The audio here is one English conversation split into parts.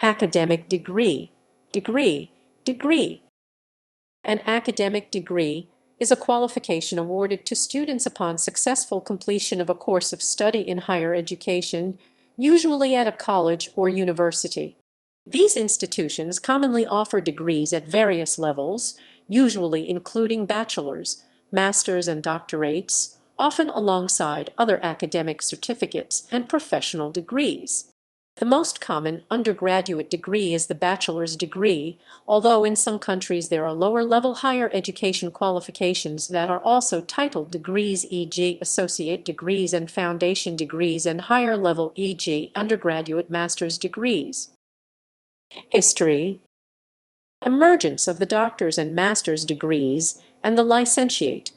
Academic degree, degree, degree. An academic degree is a qualification awarded to students upon successful completion of a course of study in higher education, usually at a college or university. These institutions commonly offer degrees at various levels, usually including bachelor's, master's, and doctorates, often alongside other academic certificates and professional degrees. The most common undergraduate degree is the bachelor's degree, although in some countries there are lower-level higher education qualifications that are also titled degrees, e.g. associate degrees and foundation degrees, and higher-level, e.g. undergraduate master's degrees. History. Emergence of the doctor's and master's degrees and the licentiate.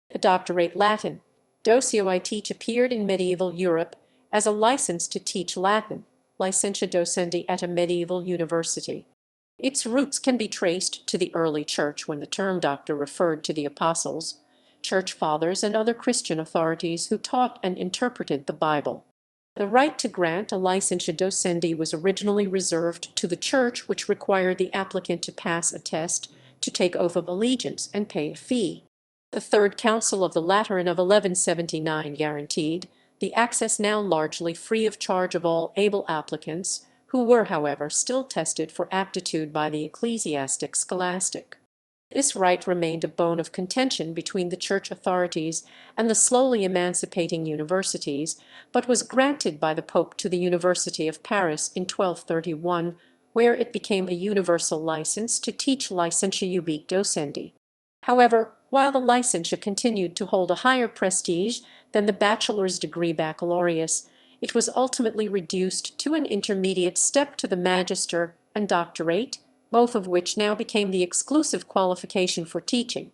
The doctorate Latin, doceo I teach, appeared in medieval Europe as a license to teach Latin, licentia docendi at a medieval university. Its roots can be traced to the early church, when the term doctor referred to the apostles, church fathers, and other Christian authorities who taught and interpreted the Bible. The right to grant a licentia docendi was originally reserved to the church, which required the applicant to pass a test, to take oath of allegiance, and pay a fee. The Third Council of the Lateran of 1179 guaranteed the access, now largely free of charge, of all able applicants, who were, however, still tested for aptitude by the ecclesiastic scholastic. This right remained a bone of contention between the church authorities and the slowly emancipating universities, but was granted by the Pope to the University of Paris in 1231, where it became a universal license to teach licentia ubique docendi. However, while the licentia continued to hold a higher prestige than the bachelor's degree baccalaureus, it was ultimately reduced to an intermediate step to the magister and doctorate, both of which now became the exclusive qualification for teaching.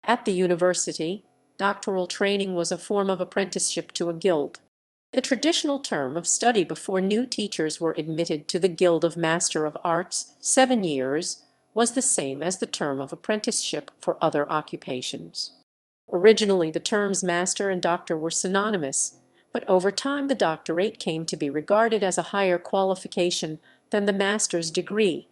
At the university, doctoral training was a form of apprenticeship to a guild. The traditional term of study before new teachers were admitted to the Guild of Master of Arts, 7 years, was the same as the term of apprenticeship for other occupations. Originally, the terms master and doctor were synonymous, but over time the doctorate came to be regarded as a higher qualification than the master's degree.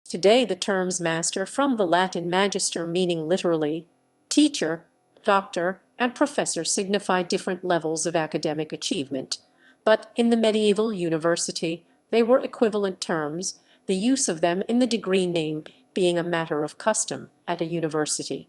Today the terms master, from the Latin magister meaning literally teacher, doctor, and professor, signify different levels of academic achievement, but in the medieval university they were equivalent terms, the use of them in the degree name being a matter of custom at a university.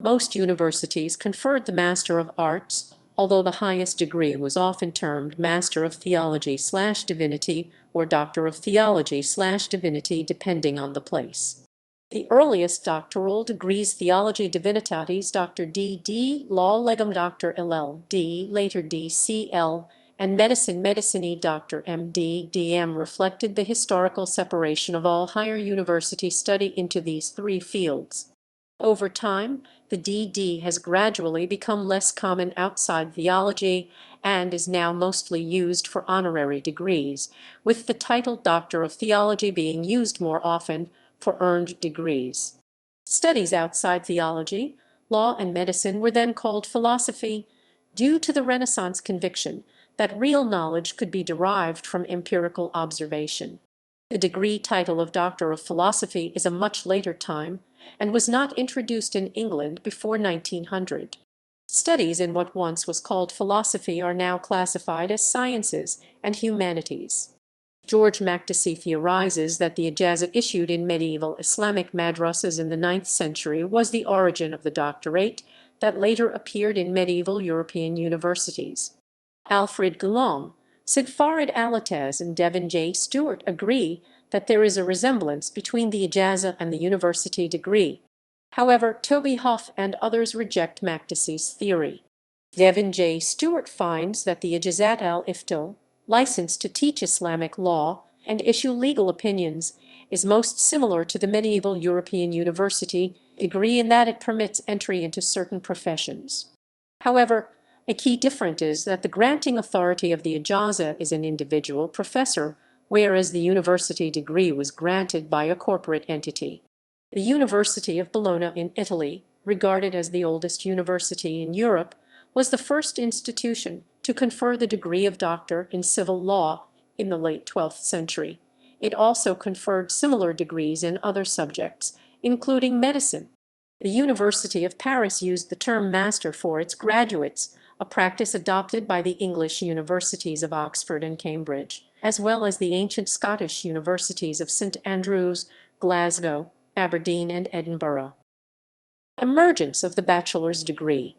Most universities conferred the Master of Arts, although the highest degree was often termed Master of Theology/Divinity or Doctor of Theology/Divinity, depending on the place. The earliest doctoral degrees, Theology Divinitatis Dr. D.D., Law Legum Dr. LL.D., later D.C.L., and Medicine Medicinae Dr. M.D. D.M., reflected the historical separation of all higher university study into these three fields. Over time, the D.D. has gradually become less common outside theology and is now mostly used for honorary degrees, with the title Doctor of Theology being used more often for earned degrees. Studies outside theology, law, and medicine were then called philosophy, due to the Renaissance conviction that real knowledge could be derived from empirical observation. The degree title of Doctor of Philosophy is a much later time and was not introduced in England before 1900. Studies in what once was called philosophy are now classified as sciences and humanities. George Makdisi theorizes that the ijazah issued in medieval Islamic madrasas in the 9th century was the origin of the doctorate that later appeared in medieval European universities. Alfred Guillaume, Sid Farid Alataz, and Devin J. Stewart agree that there is a resemblance between the ijazah and the university degree. However, Toby Hoff and others reject Makdisi's theory. Devin J. Stewart finds that the ijazat al-iftil, license to teach Islamic law and issue legal opinions, is most similar to the medieval European university degree in that it permits entry into certain professions. However, a key difference is that the granting authority of the ijazah is an individual professor, whereas the university degree was granted by a corporate entity. The University of Bologna in Italy, regarded as the oldest university in Europe, was the first institution to confer the degree of doctor in civil law in the late 12th century. It also conferred similar degrees in other subjects, including medicine. The University of Paris used the term master for its graduates, a practice adopted by the English universities of Oxford and Cambridge, as well as the ancient Scottish universities of St Andrews, Glasgow, Aberdeen, and Edinburgh. Emergence of the bachelor's degree.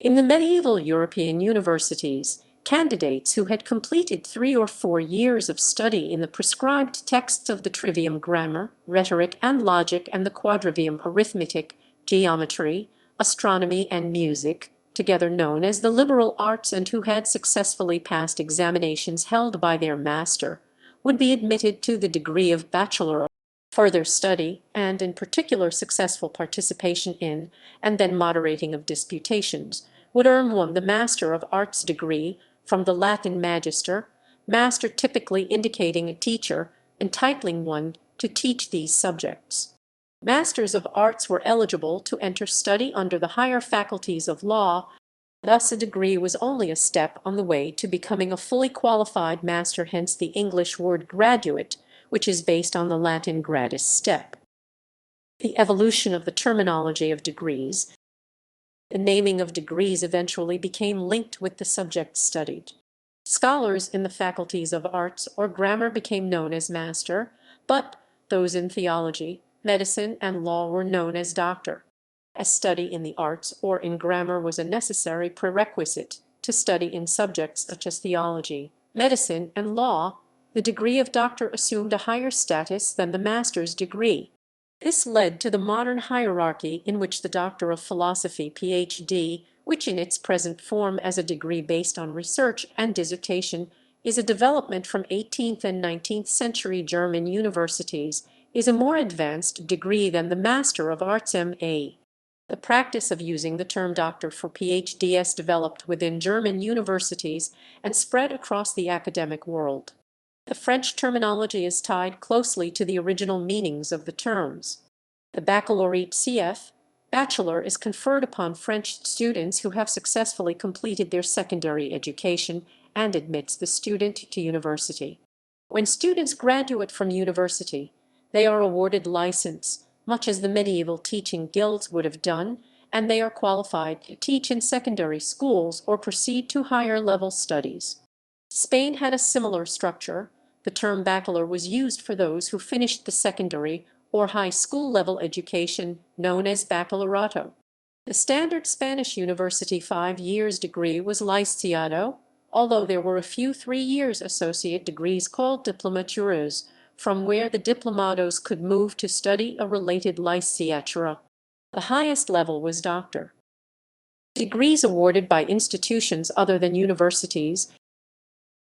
In the medieval European universities, candidates who had completed 3 or 4 years of study in the prescribed texts of the trivium grammar, rhetoric and logic, and the quadrivium arithmetic, geometry, astronomy, and music, together known as the liberal arts, and who had successfully passed examinations held by their master, would be admitted to the degree of bachelor. Further study, and in particular successful participation in, and then moderating of disputations, would earn one the Master of Arts degree, from the Latin magister, master typically indicating a teacher, entitling one to teach these subjects. Masters of Arts were eligible to enter study under the higher faculties of law. Thus a degree was only a step on the way to becoming a fully qualified master, hence the English word graduate, which is based on the Latin gradus, step. The evolution of the terminology of degrees. The naming of degrees eventually became linked with the subject studied. Scholars in the faculties of arts or grammar became known as master, but those in theology, medicine, and law were known as doctor. As study in the arts or in grammar was a necessary prerequisite to study in subjects such as theology, medicine, and law, the degree of doctor assumed a higher status than the master's degree. This led to the modern hierarchy in which the Doctor of Philosophy Ph.D., which in its present form as a degree based on research and dissertation is a development from 18th and 19th century German universities, is a more advanced degree than the Master of Arts M.A. The practice of using the term doctor for Ph.D.s developed within German universities and spread across the academic world. The French terminology is tied closely to the original meanings of the terms. The baccalaureate CF, bachelor, is conferred upon French students who have successfully completed their secondary education and admits the student to university. When students graduate from university, they are awarded license, much as the medieval teaching guilds would have done, and they are qualified to teach in secondary schools or proceed to higher level studies. Spain had a similar structure. The term bachelor was used for those who finished the secondary or high school level education, known as baccalaureato. The standard Spanish university 5 years degree was licenciado, although there were a few 3 years associate degrees called diplomatures, from where the diplomados could move to study a related licenciatura. The highest level was doctor. Degrees awarded by institutions other than universities.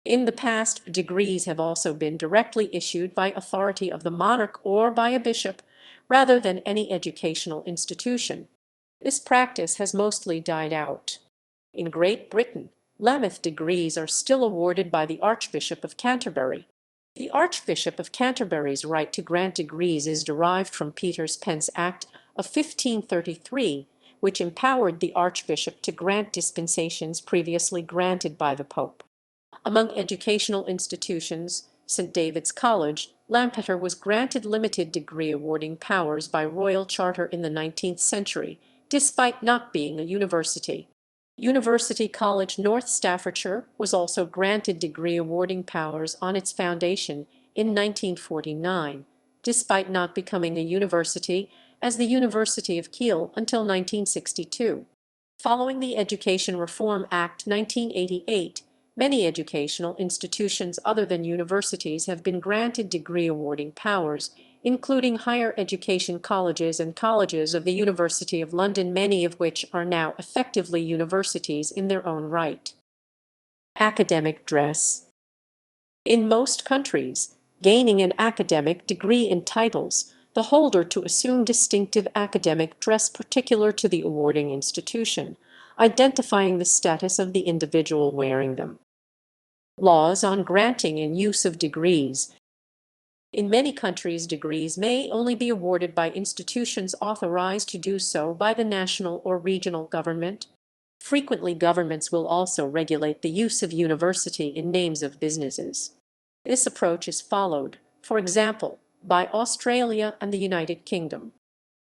In the past, degrees have also been directly issued by authority of the monarch or by a bishop, rather than any educational institution. This practice has mostly died out. In Great Britain, Lameth degrees are still awarded by the Archbishop of Canterbury. The Archbishop of Canterbury's right to grant degrees is derived from Peter's Pence Act of 1533, which empowered the Archbishop to grant dispensations previously granted by the Pope. Among educational institutions, St. David's College, Lampeter was granted limited degree awarding powers by royal charter in the 19th century, despite not being a university. University College North Staffordshire was also granted degree awarding powers on its foundation in 1949, despite not becoming a university, as the University of Kiel until 1962. Following the Education Reform Act 1988, many educational institutions other than universities have been granted degree awarding powers, including higher education colleges and colleges of the University of London, many of which are now effectively universities in their own right. Academic dress. In most countries, gaining an academic degree entitles the holder to assume distinctive academic dress particular to the awarding institution, identifying the status of the individual wearing them. Laws on granting and use of degrees. In many countries, degrees may only be awarded by institutions authorized to do so by the national or regional government. Frequently, governments will also regulate the use of university in names of businesses. This approach is followed, for example, by Australia and the United Kingdom.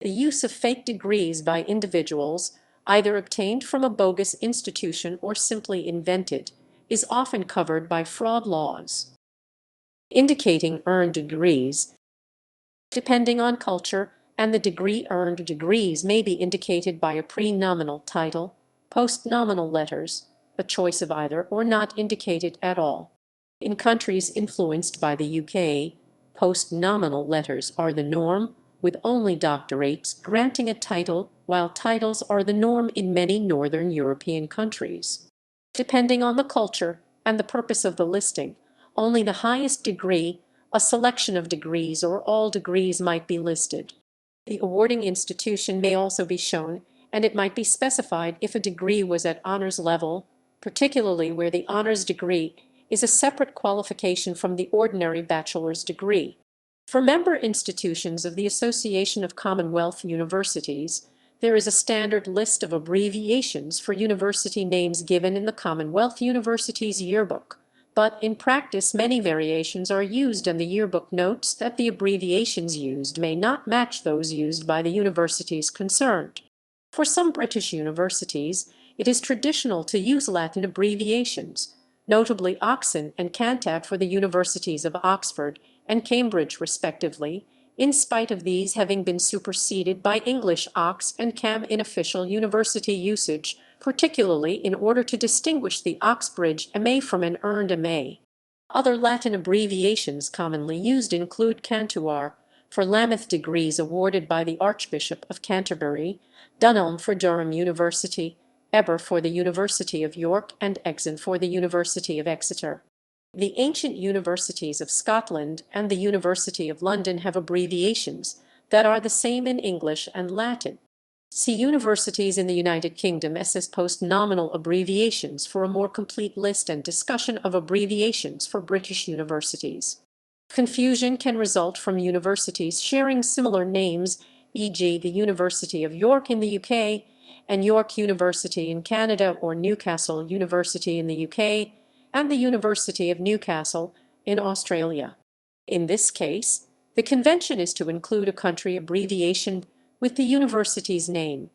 The use of fake degrees by individuals, either obtained from a bogus institution or simply invented, is often covered by fraud laws. Indicating earned degrees. Depending on culture and the degree, earned degrees may be indicated by a pre-nominal title, post-nominal letters, a choice of either, or not indicated at all. In countries influenced by the UK, post-nominal letters are the norm, with only doctorates granting a title, while titles are the norm in many Northern European countries. Depending on the culture and the purpose of the listing, only the highest degree, a selection of degrees, or all degrees might be listed. The awarding institution may also be shown, and it might be specified if a degree was at honors level, particularly where the honors degree is a separate qualification from the ordinary bachelor's degree. For member institutions of the Association of Commonwealth Universities, there is a standard list of abbreviations for university names given in the Commonwealth Universities Yearbook, but in practice many variations are used, and the yearbook notes that the abbreviations used may not match those used by the universities concerned. For some British universities, it is traditional to use Latin abbreviations, notably Oxon and Cantab for the universities of Oxford and Cambridge respectively, in spite of these having been superseded by English Ox and Cam in official university usage, particularly in order to distinguish the Oxbridge MA from an earned MA. Other Latin abbreviations commonly used include Cantuar for Lameth degrees awarded by the Archbishop of Canterbury, Dunelm for Durham University, Eber for the University of York, and Exon for the University of Exeter. The ancient universities of Scotland and the University of London have abbreviations that are the same in English and Latin. See Universities in the United Kingdom SS post-nominal abbreviations for a more complete list and discussion of abbreviations for British universities. Confusion can result from universities sharing similar names, e.g. the University of York in the UK and York University in Canada, or Newcastle University in the UK and the University of Newcastle in Australia. In this case, the convention is to include a country abbreviation with the university's name.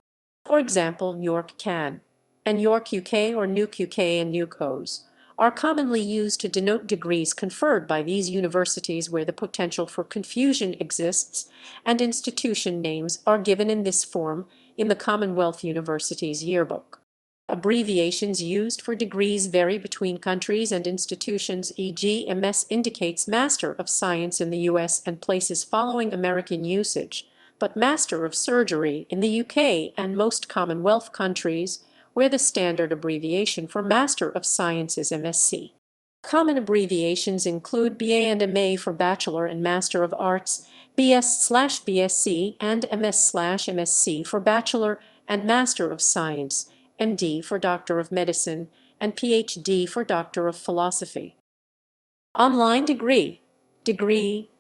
For example, York Can and York UK or Nuke UK and Nukos are commonly used to denote degrees conferred by these universities where the potential for confusion exists, and institution names are given in this form in the Commonwealth Universities Yearbook. Abbreviations used for degrees vary between countries and institutions, e.g. MS indicates Master of Science in the US and places following American usage, but Master of Surgery in the UK and most Commonwealth countries, where the standard abbreviation for Master of Science is MSc. Common abbreviations include BA and MA for Bachelor and Master of Arts, BS/BSc, and MS/MSc for Bachelor and Master of Science, MD for Doctor of Medicine, and PhD for Doctor of Philosophy. Online degree, degree.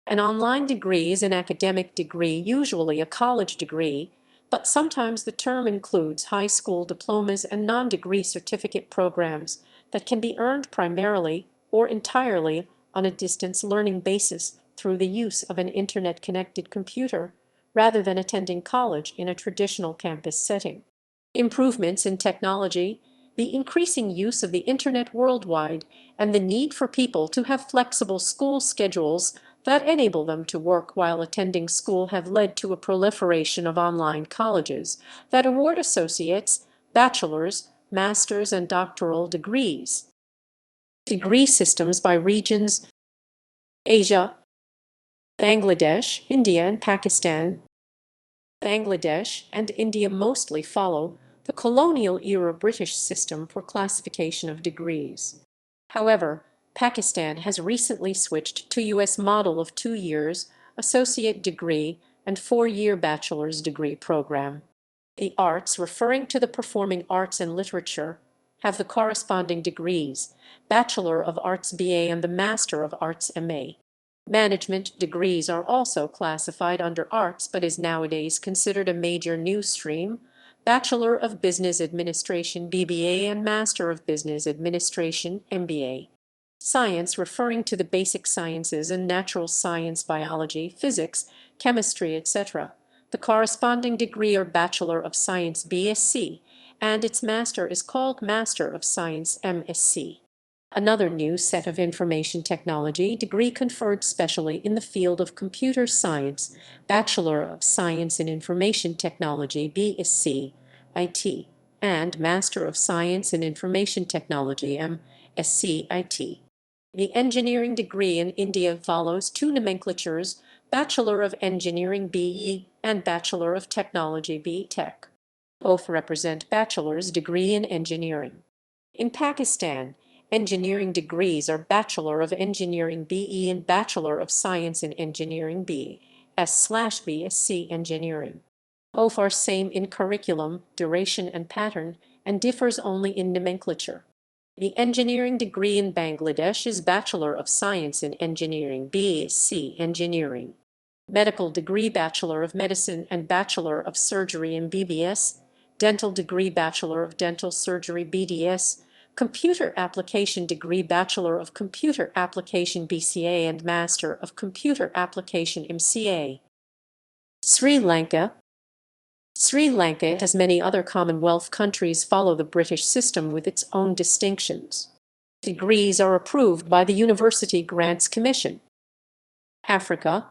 An online degree is an academic degree, usually a college degree, but sometimes the term includes high school diplomas and non-degree certificate programs that can be earned primarily or entirely on a distance learning basis through the use of an internet-connected computer, rather than attending college in a traditional campus setting. Improvements in technology, the increasing use of the internet worldwide, and the need for people to have flexible school schedules that enable them to work while attending school have led to a proliferation of online colleges that award associates, bachelor's, master's, and doctoral degrees. Degree systems by regions: Asia, Bangladesh, India, and Pakistan. Bangladesh and India mostly follow the colonial-era British system for classification of degrees. However, Pakistan has recently switched to U.S. model of 2 years associate degree and 4-year bachelor's degree program. The arts, referring to the performing arts and literature, have the corresponding degrees, Bachelor of Arts BA and the Master of Arts MA. Management degrees are also classified under arts but is nowadays considered a major new stream, Bachelor of Business Administration BBA and Master of Business Administration MBA. Science referring to the basic sciences and natural science, biology, physics, chemistry, etc. The corresponding degree or Bachelor of Science BSc, and its master is called Master of Science MSc. Another new set of information technology degree conferred specially in the field of computer science, Bachelor of Science in Information Technology BSc IT, and Master of Science in Information Technology MSc IT. The engineering degree in India follows two nomenclatures, Bachelor of Engineering BE and Bachelor of Technology B.Tech. Both represent bachelor's degree in engineering. In Pakistan, engineering degrees are Bachelor of Engineering BE and Bachelor of Science in Engineering BS/BSc Engineering. Both are same in curriculum, duration and pattern, and differs only in nomenclature. The engineering degree in Bangladesh is Bachelor of Science in Engineering BSc Engineering. Medical degree Bachelor of Medicine and Bachelor of Surgery in BBS, dental degree Bachelor of Dental Surgery BDS, computer application degree Bachelor of Computer Application BCA and Master of Computer Application MCA. Sri Lanka. Sri Lanka, as many other Commonwealth countries, follow the British system with its own distinctions. Degrees are approved by the University Grants Commission. Africa.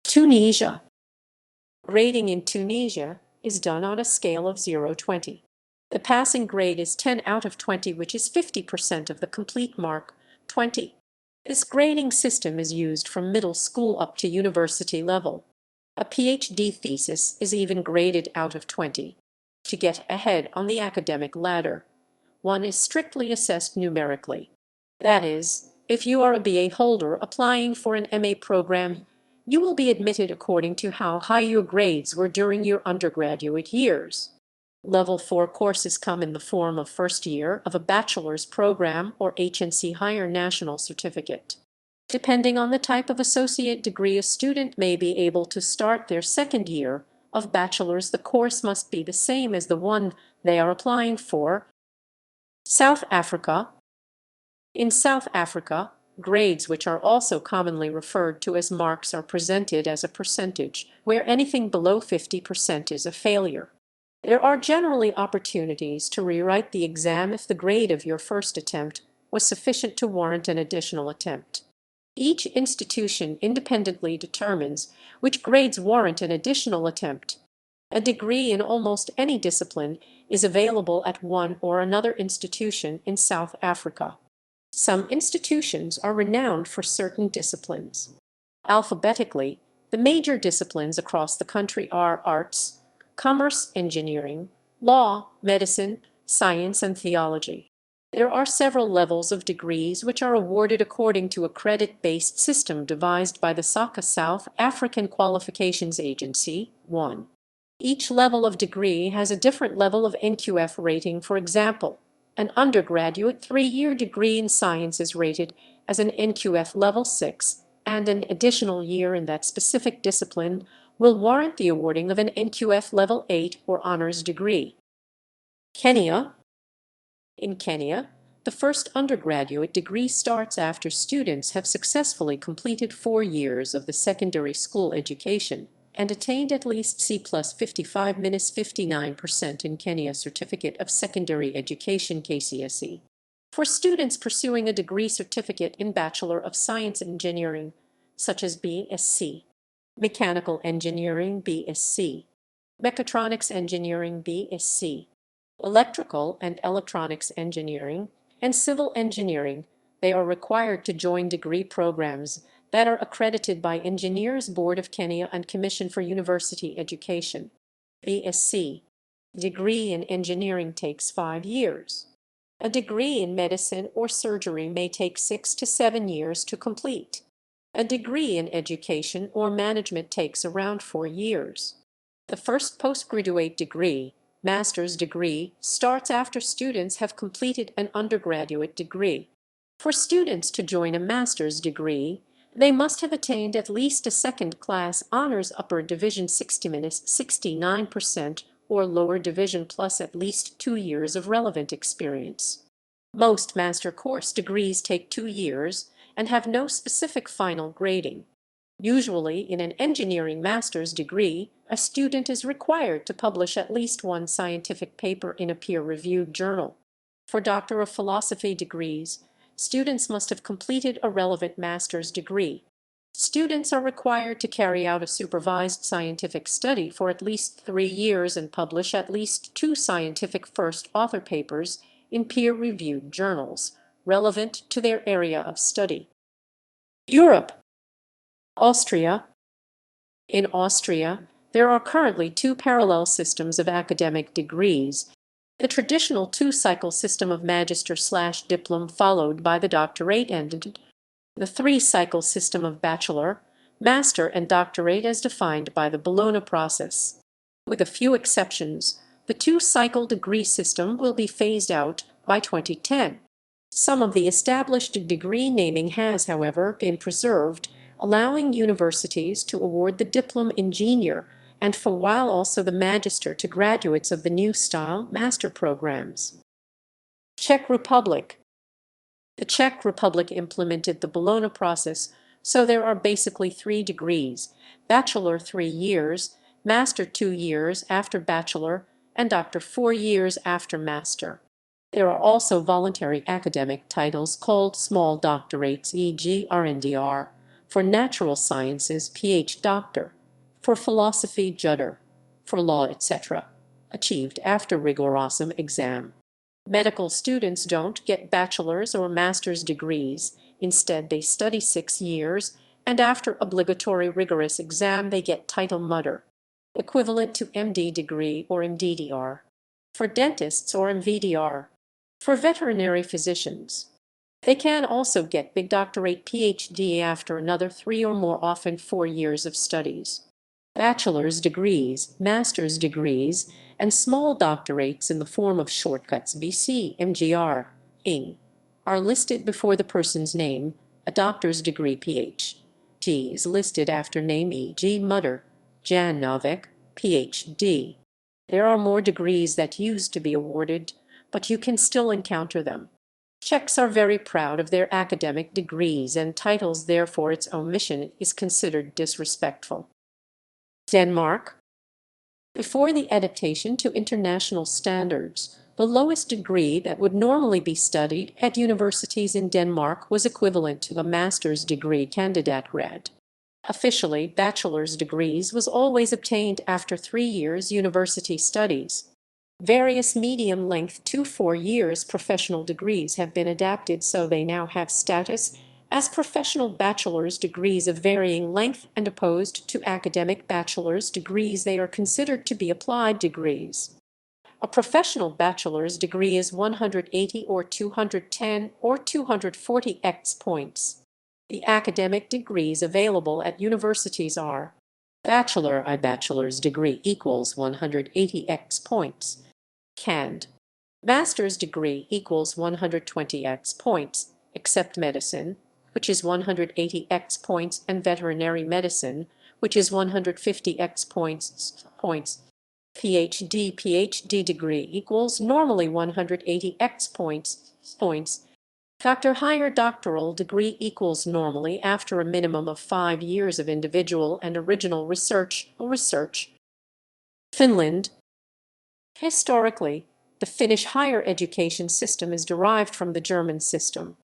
Tunisia. Grading in Tunisia is done on a scale of 0-20. The passing grade is 10 out of 20, which is 50% of the complete mark, 20. This grading system is used from middle school up to university level. A PhD thesis is even graded out of 20. To get ahead on the academic ladder, one is strictly assessed numerically. That is, if you are a BA holder applying for an MA program, you will be admitted according to how high your grades were during your undergraduate years. Level 4 courses come in the form of first year of a bachelor's program or HNC Higher National Certificate. Depending on the type of associate degree a student may be able to start their second year of bachelor's. The course must be the same as the one they are applying for. South Africa. In South Africa, grades, which are also commonly referred to as marks, are presented as a percentage, where anything below 50% is a failure. There are generally opportunities to rewrite the exam if the grade of your first attempt was sufficient to warrant an additional attempt. Each institution independently determines which grades warrant an additional attempt. A degree in almost any discipline is available at one or another institution in South Africa. Some institutions are renowned for certain disciplines. Alphabetically, the major disciplines across the country are arts, commerce, engineering, law, medicine, science, and theology. There are several levels of degrees which are awarded according to a credit-based system devised by the SACA South African Qualifications Agency. 1. Each level of degree has a different level of NQF rating. For example, an undergraduate 3-year degree in science is rated as an NQF level 6, and an additional year in that specific discipline will warrant the awarding of an NQF level 8 or honors degree. Kenya. In Kenya, the first undergraduate degree starts after students have successfully completed 4 years of the secondary school education and attained at least C plus 55-59% in Kenya Certificate of Secondary Education KCSE. For students pursuing a degree certificate in Bachelor of Science Engineering, such as BSc, Mechanical Engineering BSc, Mechatronics Engineering BSc, Electrical and Electronics Engineering, and Civil Engineering, they are required to join degree programs that are accredited by Engineers Board of Kenya and Commission for University Education. BSc. Degree in engineering takes 5 years. A degree in medicine or surgery may take 6 to 7 years to complete. A degree in education or management takes around 4 years. The first postgraduate degree, master's degree, starts after students have completed an undergraduate degree. For students to join a master's degree, they must have attained at least a second-class honors upper division 60-69% or lower division plus at least 2 years of relevant experience. Most master course degrees take 2 years and have no specific final grading. Usually, in an engineering master's degree, a student is required to publish at least one scientific paper in a peer-reviewed journal. For Doctor of Philosophy degrees, students must have completed a relevant master's degree. Students are required to carry out a supervised scientific study for at least 3 years and publish at least 2 scientific first author papers in peer-reviewed journals, relevant to their area of study. Europe. Austria. In Austria, there are currently 2 parallel systems of academic degrees: the traditional 2-cycle system of magister/diplom followed by the doctorate, and the 3-cycle system of bachelor, master, and doctorate as defined by the Bologna process. With a few exceptions, the 2-cycle degree system will be phased out by 2010. Some of the established degree naming has, however, been preserved, allowing universities to award the diplom ingenieur and for a while also the magister to graduates of the new style master programs. Czech Republic. The Czech Republic implemented the Bologna process, so there are basically 3 degrees: bachelor 3 years, master 2 years after bachelor, and doctor 4 years after master. There are also voluntary academic titles called small doctorates, e.g. RNDR, for natural sciences Ph. Doctor, for philosophy Jutter, for law etc., achieved after rigorosum exam. Medical students don't get bachelor's or master's degrees. Instead, they study 6 years, and after obligatory rigorous exam they get title Mutter, equivalent to MD degree or MDDR. For dentists or MVDR. For veterinary physicians. They can also get big doctorate PhD after another 3 or more, often 4 years of studies. Bachelor's degrees, master's degrees, and small doctorates in the form of shortcuts BC, MGR, ING, are listed before the person's name. A doctor's degree Ph.D. is listed after name, e.g. Mutter, Jan Novik, Ph.D. There are more degrees that used to be awarded, but you can still encounter them. Czechs are very proud of their academic degrees and titles, therefore its omission is considered disrespectful. Denmark. Before the adaptation to international standards, the lowest degree that would normally be studied at universities in Denmark was equivalent to a master's degree kandidatgrad. Officially, bachelor's degrees was always obtained after 3 years university studies. Various medium-length 2-4 years professional degrees have been adapted, so they now have status as professional bachelor's degrees of varying length, and opposed to academic bachelor's degrees, they are considered to be applied degrees. A professional bachelor's degree is 180 or 210 or 240 X points. The academic degrees available at universities are: bachelor's degree equals 180 X points. Cand. Master's degree equals 120 X points, except medicine, which is 180 X points, and veterinary medicine, which is 150 X points. PhD degree equals normally 180 X points. Higher doctoral degree equals normally after a minimum of 5 years of individual and original research. Finland. Historically, the Finnish higher education system is derived from the German system.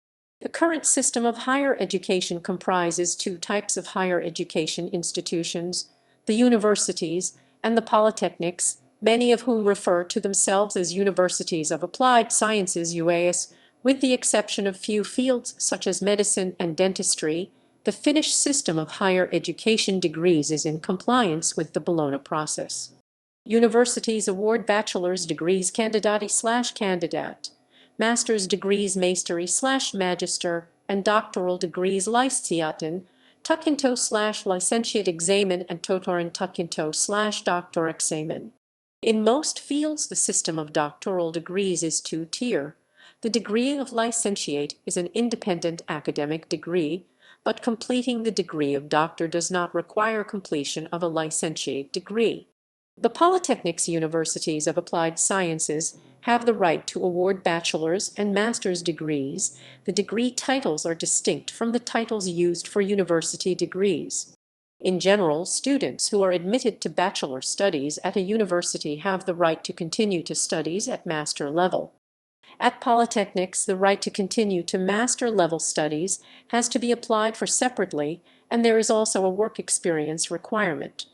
The current system of higher education comprises 2 types of higher education institutions: the universities and the polytechnics, many of whom refer to themselves as universities of applied sciences UAS, with the exception of few fields such as medicine and dentistry. The Finnish system of higher education degrees is in compliance with the Bologna process. Universities award bachelor's degrees candidati/candidate, master's degrees mastery/magister, and doctoral degrees licentiaten, tukinto/licentiate examen, and totoren tukinto/doctor examen. In most fields, the system of doctoral degrees is 2-tier. The degree of licentiate is an independent academic degree, but completing the degree of doctor does not require completion of a licentiate degree. The Polytechnics Universities of Applied Sciences have the right to award bachelor's and master's degrees. The degree titles are distinct from the titles used for university degrees. In general, students who are admitted to bachelor studies at a university have the right to continue to studies at master level. At polytechnics, the right to continue to master-level studies has to be applied for separately, and there is also a work experience requirement.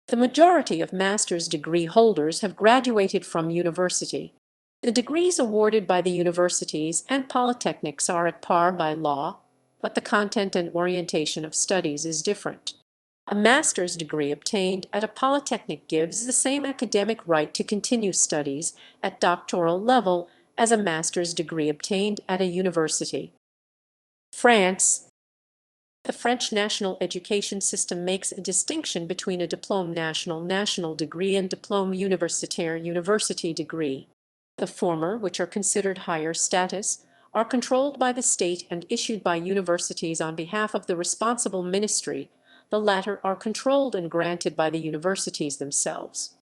The majority of master's degree holders have graduated from university. The degrees awarded by the universities and polytechnics are at par by law, but the content and orientation of studies is different. A master's degree obtained at a polytechnic gives the same academic right to continue studies at doctoral level as a master's degree obtained at a university. France. The French national education system makes a distinction between a diplôme national degree and diplôme universitaire university degree. The former, which are considered higher status, are controlled by the state and issued by universities on behalf of the responsible ministry. The latter are controlled and granted by the universities themselves.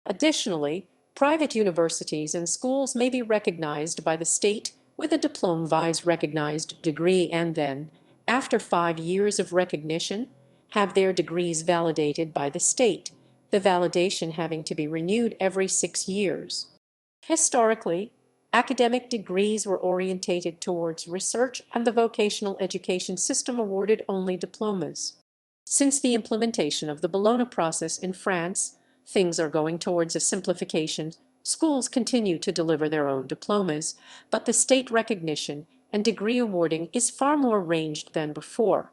Additionally, private universities and schools may be recognized by the state with a diplôme-wise recognized degree and then, after 5 years of recognition, have their degrees validated by the state, the validation having to be renewed every 6 years. Historically, academic degrees were orientated towards research and the vocational education system awarded only diplomas. Since the implementation of the Bologna process in France, things are going towards a simplification. Schools continue to deliver their own diplomas, but the state recognition and degree awarding is far more ranged than before.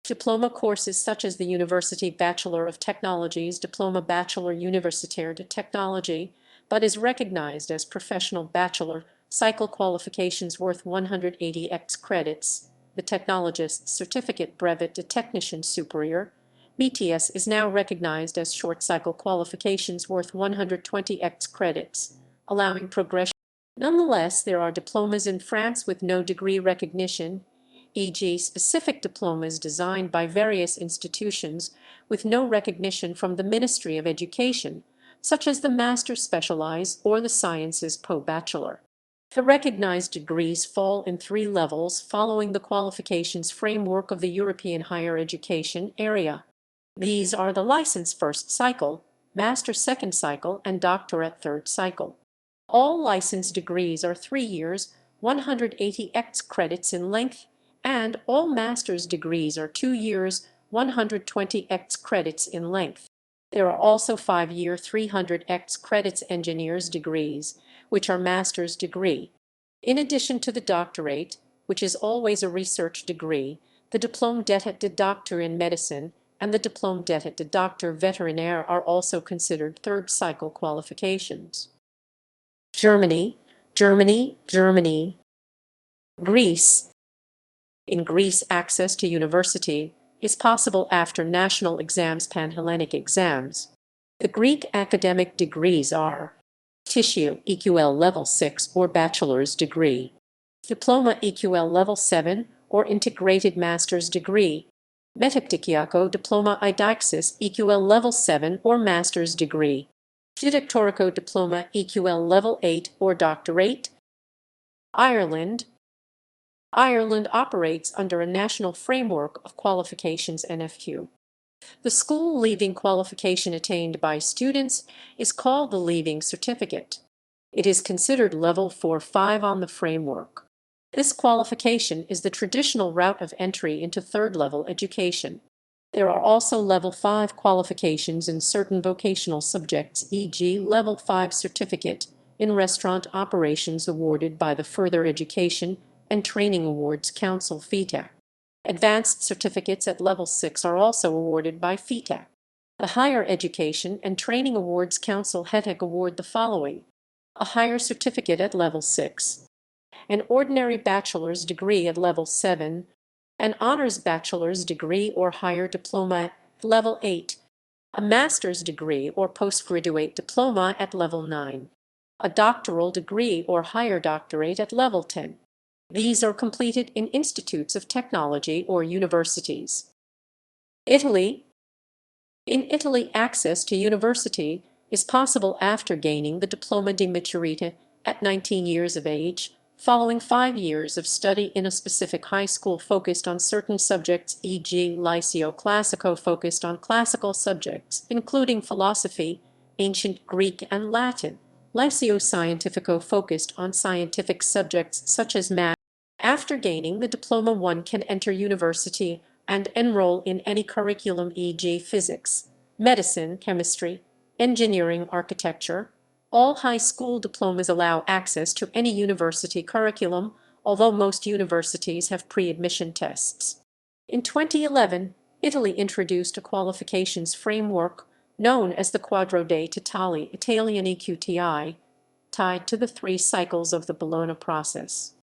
Diploma courses such as the University Bachelor of Technologies Diploma Bachelor Universitaire de Technology, but is recognized as professional bachelor cycle qualifications worth 180x credits. The Technologist's Certificate Brevet de Technicien Supérieur, BTS, is now recognized as short cycle qualifications worth 120x credits, allowing progression. Nonetheless, there are diplomas in France with no degree recognition, e.g. specific diplomas designed by various institutions with no recognition from the Ministry of Education, such as the Master Specialize or the Sciences Po Bachelor. The recognized degrees fall in 3 levels following the qualifications framework of the European higher education area. These are the license first cycle, master second cycle, and doctorate third cycle. All license degrees are 3 years, 180x credits in length, and all master's degrees are 2 years, 120x credits in length. There are also 5-year 300x credits engineer's degrees, which are master's degree. In addition to the doctorate, which is always a research degree, the diplôme d'état de doctor in medicine and the diplôme d'état de doctor vétérinaire are also considered third cycle qualifications. Germany. Greece. In Greece, access to university is possible after national exams, Panhellenic exams. The Greek academic degrees are Tissue EQL Level 6 or bachelor's degree, Diploma EQL Level 7 or integrated master's degree, Metaptychiako Diploma Idaxis EQL Level 7 or master's degree, Didactorico Diploma EQL Level 8 or doctorate. Ireland. Ireland operates under a national framework of qualifications NFQ. The school leaving qualification attained by students is called the Leaving Certificate. It is considered level 4-5 on the framework. This qualification is the traditional route of entry into third-level education. There are also level 5 qualifications in certain vocational subjects, e.g. level 5 certificate in restaurant operations awarded by the Further Education and Training Awards Council FETAC. Advanced certificates at level 6 are also awarded by FETAC. The Higher Education and Training Awards Council HETEC award the following: a higher certificate at level 6, an ordinary bachelor's degree at level 7, an honors bachelor's degree or higher diploma at level 8, a master's degree or postgraduate diploma at level 9, a doctoral degree or higher doctorate at level 10. These are completed in institutes of technology or universities. Italy. In Italy, access to university is possible after gaining the Diploma di Maturita at 19 years of age, following 5 years of study in a specific high school focused on certain subjects, e.g. Liceo Classico focused on classical subjects, including philosophy, ancient Greek and Latin, Liceo Scientifico focused on scientific subjects such as math. After gaining the diploma, one can enter university and enroll in any curriculum, e.g. physics, medicine, chemistry, engineering, architecture. All high school diplomas allow access to any university curriculum, although most universities have pre-admission tests. In 2011, Italy introduced a qualifications framework known as the Quadro dei Titoli Italiani QTI, tied to the 3 cycles of the Bologna process.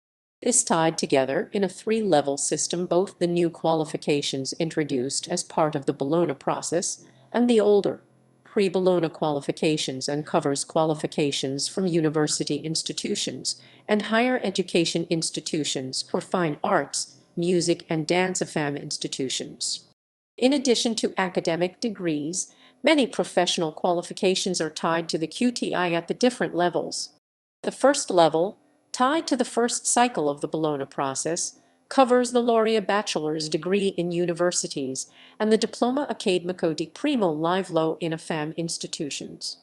This tied together in a 3-level system both the new qualifications introduced as part of the Bologna process and the older pre-Bologna qualifications, and covers qualifications from university institutions and higher education institutions for fine arts, music, and dance affam institutions. In addition to academic degrees, many professional qualifications are tied to the QTI at the different levels. The first level, tied to the first cycle of the Bologna process, covers the laurea bachelor's degree in universities and the diploma accademico di primo livello in affam institutions.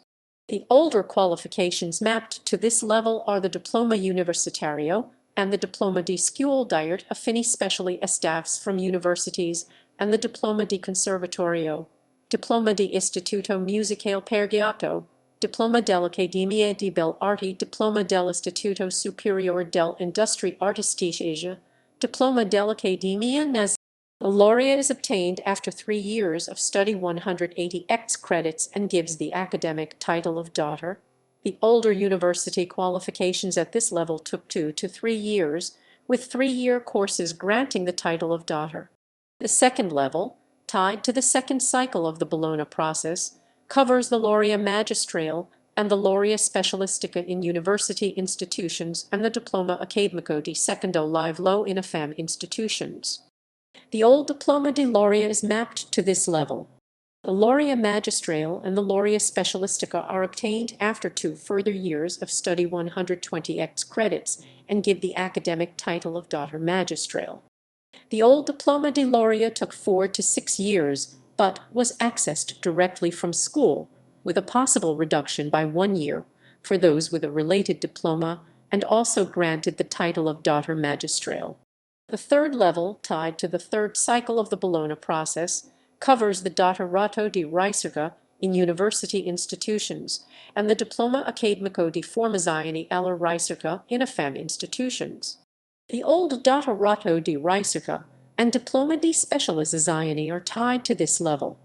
The older qualifications mapped to this level are the diploma universitario and the diploma di scuole d'arte affini speciali e staffs from universities and the diploma di conservatorio, diploma di istituto musicale pergiato, diploma dell'Accademia di Belle Arti, diploma dell'Istituto Superiore dell'Industrie Artistiche, diploma dell'Accademia Nazionale. The laurea is obtained after 3 years of study, 180x credits, and gives the academic title of daughter. The older university qualifications at this level took 2 to 3 years, with 3-year courses granting the title of daughter. The second level, tied to the second cycle of the Bologna process, covers the laurea magistrale and the laurea specialistica in university institutions and the diploma accademico di secondo livello in affam institutions. The old diploma di laurea is mapped to this level. The laurea magistrale and the laurea specialistica are obtained after 2 further years of study, 120x credits, and give the academic title of daughter magistrale. The old diploma di laurea took 4 to 6 years, but was accessed directly from school, with a possible reduction by 1 year for those with a related diploma, and also granted the title of daughter magistrale. The third level, tied to the third cycle of the Bologna process, covers the dottorato di ricerca in university institutions and the diploma accademico di formazione alla ricerca in affam institutions. The old dottorato di ricerca and diploma di specializzazione are tied to this level.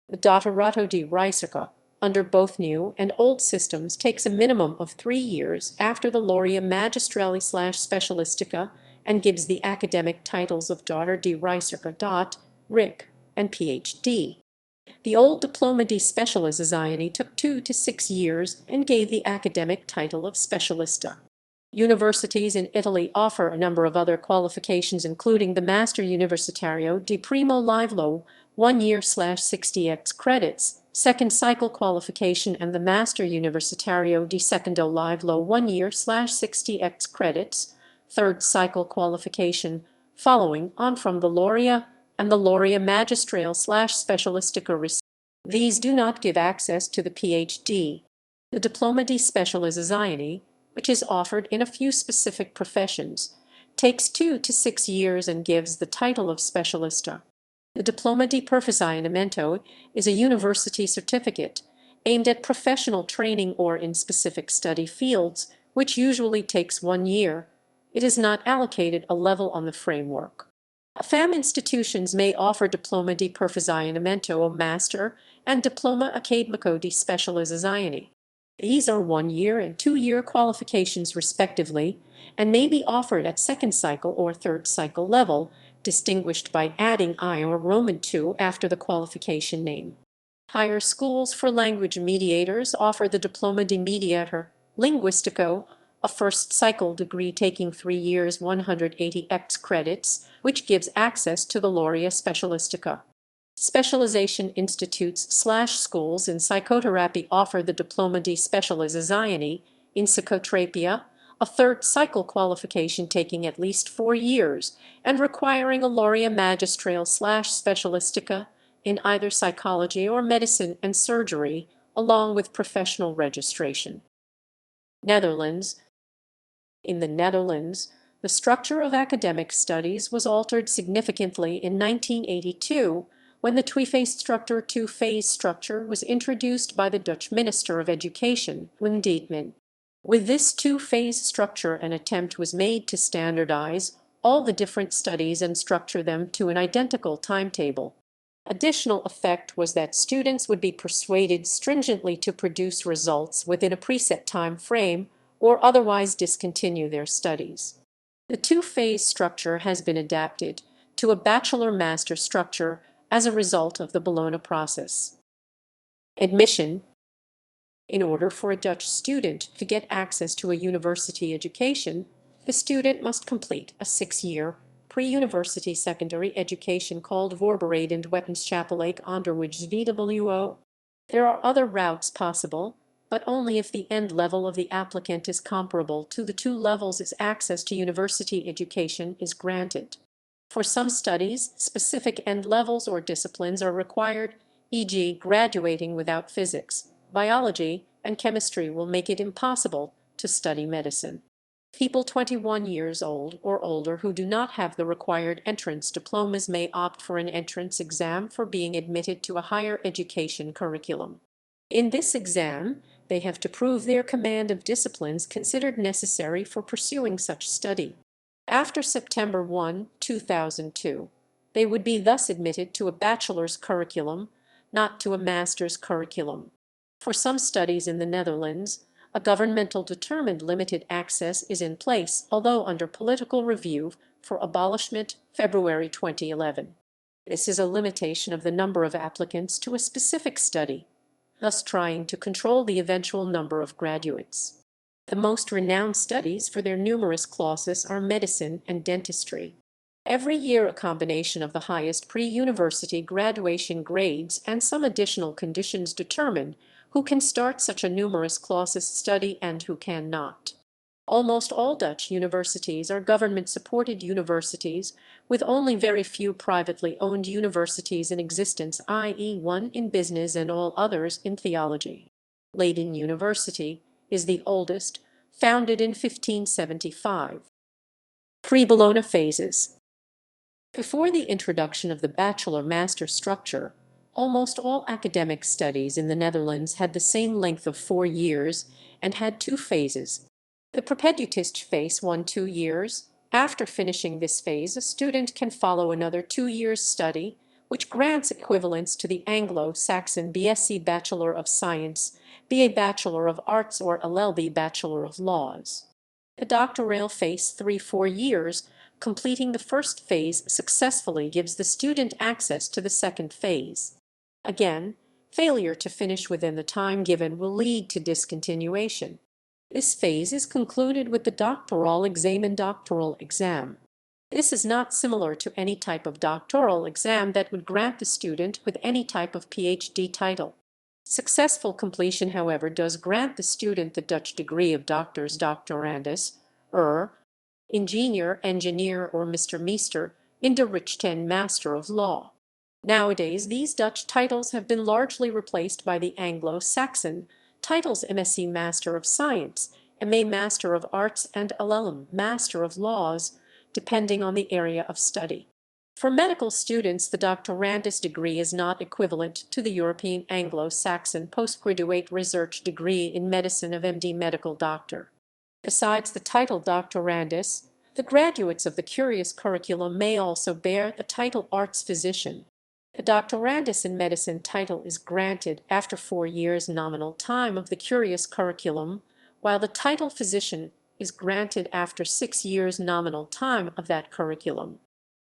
The dottorato di ricerca, under both new and old systems, takes a minimum of 3 years after the laurea magistrale/specialistica and gives the academic titles of daughter di ricerca, Ric, and Ph.D. The old diploma di specializzazione took 2 to 6 years and gave the academic title of specialista. Universities in Italy offer a number of other qualifications, including the Master Universitario di Primo Livello, 1 year/60x credits, second cycle qualification, and the Master Universitario di Secondo Livello, 1 year/60x credits, third cycle qualification, following on from the laurea and the laurea magistrale/specialistica. These do not give access to the Ph.D. The diploma di specializzazione, which is offered in a few specific professions, takes 2 to 6 years and gives the title of specialista. The diploma di perfezionamento is a university certificate aimed at professional training or in specific study fields, which usually takes 1 year. It is not allocated a level on the framework. Affam institutions may offer diploma di perfezionamento, a master, and diploma accademico di specializzazione. These are 1 year and 2 year qualifications respectively, and may be offered at second cycle or third cycle level, distinguished by adding I or Roman II after the qualification name. Higher schools for language mediators offer the diploma di mediator linguistico, a first cycle degree taking 3 years, 180x credits, which gives access to the laurea specialistica. Specialization institutes/schools in psychotherapy offer the Diploma di Specializzazione in Psychoterapia, a third cycle qualification taking at least 4 years and requiring a laurea magistrale/specialistica in either psychology or medicine and surgery, along with professional registration. Netherlands. In the Netherlands, the structure of academic studies was altered significantly in 1982 when the two-phase structure was introduced by the Dutch Minister of Education, Attainment. With this two-phase structure, an attempt was made to standardize all the different studies and structure them to an identical timetable. Additional effect was that students would be persuaded stringently to produce results within a preset time frame or otherwise discontinue their studies. The two-phase structure has been adapted to a bachelor-master structure as a result of the Bologna process. Admission. In order for a Dutch student to get access to a university education, the student must complete a 6-year pre-university secondary education called Voorbereidend Wetenschappelijk Onderwijs (VWO). There are other routes possible, but only if the end level of the applicant is comparable to the two levels as access to university education is granted. For some studies, specific end levels or disciplines are required, e.g. graduating without physics, biology, and chemistry will make it impossible to study medicine. People 21 years old or older who do not have the required entrance diplomas may opt for an entrance exam for being admitted to a higher education curriculum. In this exam, they have to prove their command of disciplines considered necessary for pursuing such study. After September 1, 2002, they would be thus admitted to a bachelor's curriculum, not to a master's curriculum. For some studies in the Netherlands, a governmental determined limited access is in place, although under political review for abolishment February 2011. This is a limitation of the number of applicants to a specific study, thus trying to control the eventual number of graduates. The most renowned studies for their numerous clauses are medicine and dentistry. Every year a combination of the highest pre-university graduation grades and some additional conditions determine who can start such a numerous clauses study and who cannot. Almost all Dutch universities are government-supported universities, with only very few privately owned universities in existence, i.e. one in business and all others in theology. Leiden University is the oldest, founded in 1575. Pre-Bologna phases. Before the introduction of the bachelor-master structure, almost all academic studies in the Netherlands had the same length of 4 years and had 2 phases. The Propedeutische phase 2 years. After finishing this phase, a student can follow another 2 years study, which grants equivalence to the Anglo-Saxon BSc Bachelor of Science, BA Bachelor of Arts, or LLB Bachelor of Laws. The doctoral phase 3-4 years. Completing the first phase successfully gives the student access to the second phase. Again, failure to finish within the time given will lead to discontinuation. This phase is concluded with the doctoral exam. This is not similar to any type of doctoral exam that would grant the student with any type of PhD title. Successful completion, however, does grant the student the Dutch degree of doctors doctorandus, engineer, or Mr. Meester in de Richten Master of Law. Nowadays, these Dutch titles have been largely replaced by the Anglo-Saxon titles MSc Master of Science, MA Master of Arts, and LLM Master of Laws, depending on the area of study. For medical students, the doctorandus degree is not equivalent to the European Anglo-Saxon postgraduate research degree in medicine of MD Medical Doctor. Besides the title doctorandus, the graduates of the curious curriculum may also bear the title arts physician. The doctorandus in medicine title is granted after 4 years nominal time of the curious curriculum, while the title physician is granted after 6 years nominal time of that curriculum.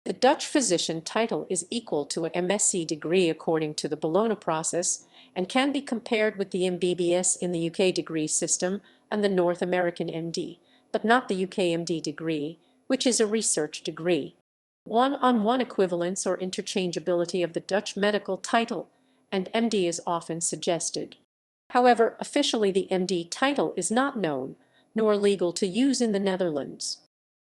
The Dutch physician title is equal to an MSc degree according to the Bologna process and can be compared with the MBBS in the UK degree system and the North American MD, but not the UK MD degree, which is a research degree. One-on-one equivalence or interchangeability of the Dutch medical title and MD is often suggested. However, officially the MD title is not known, nor legal to use in the Netherlands.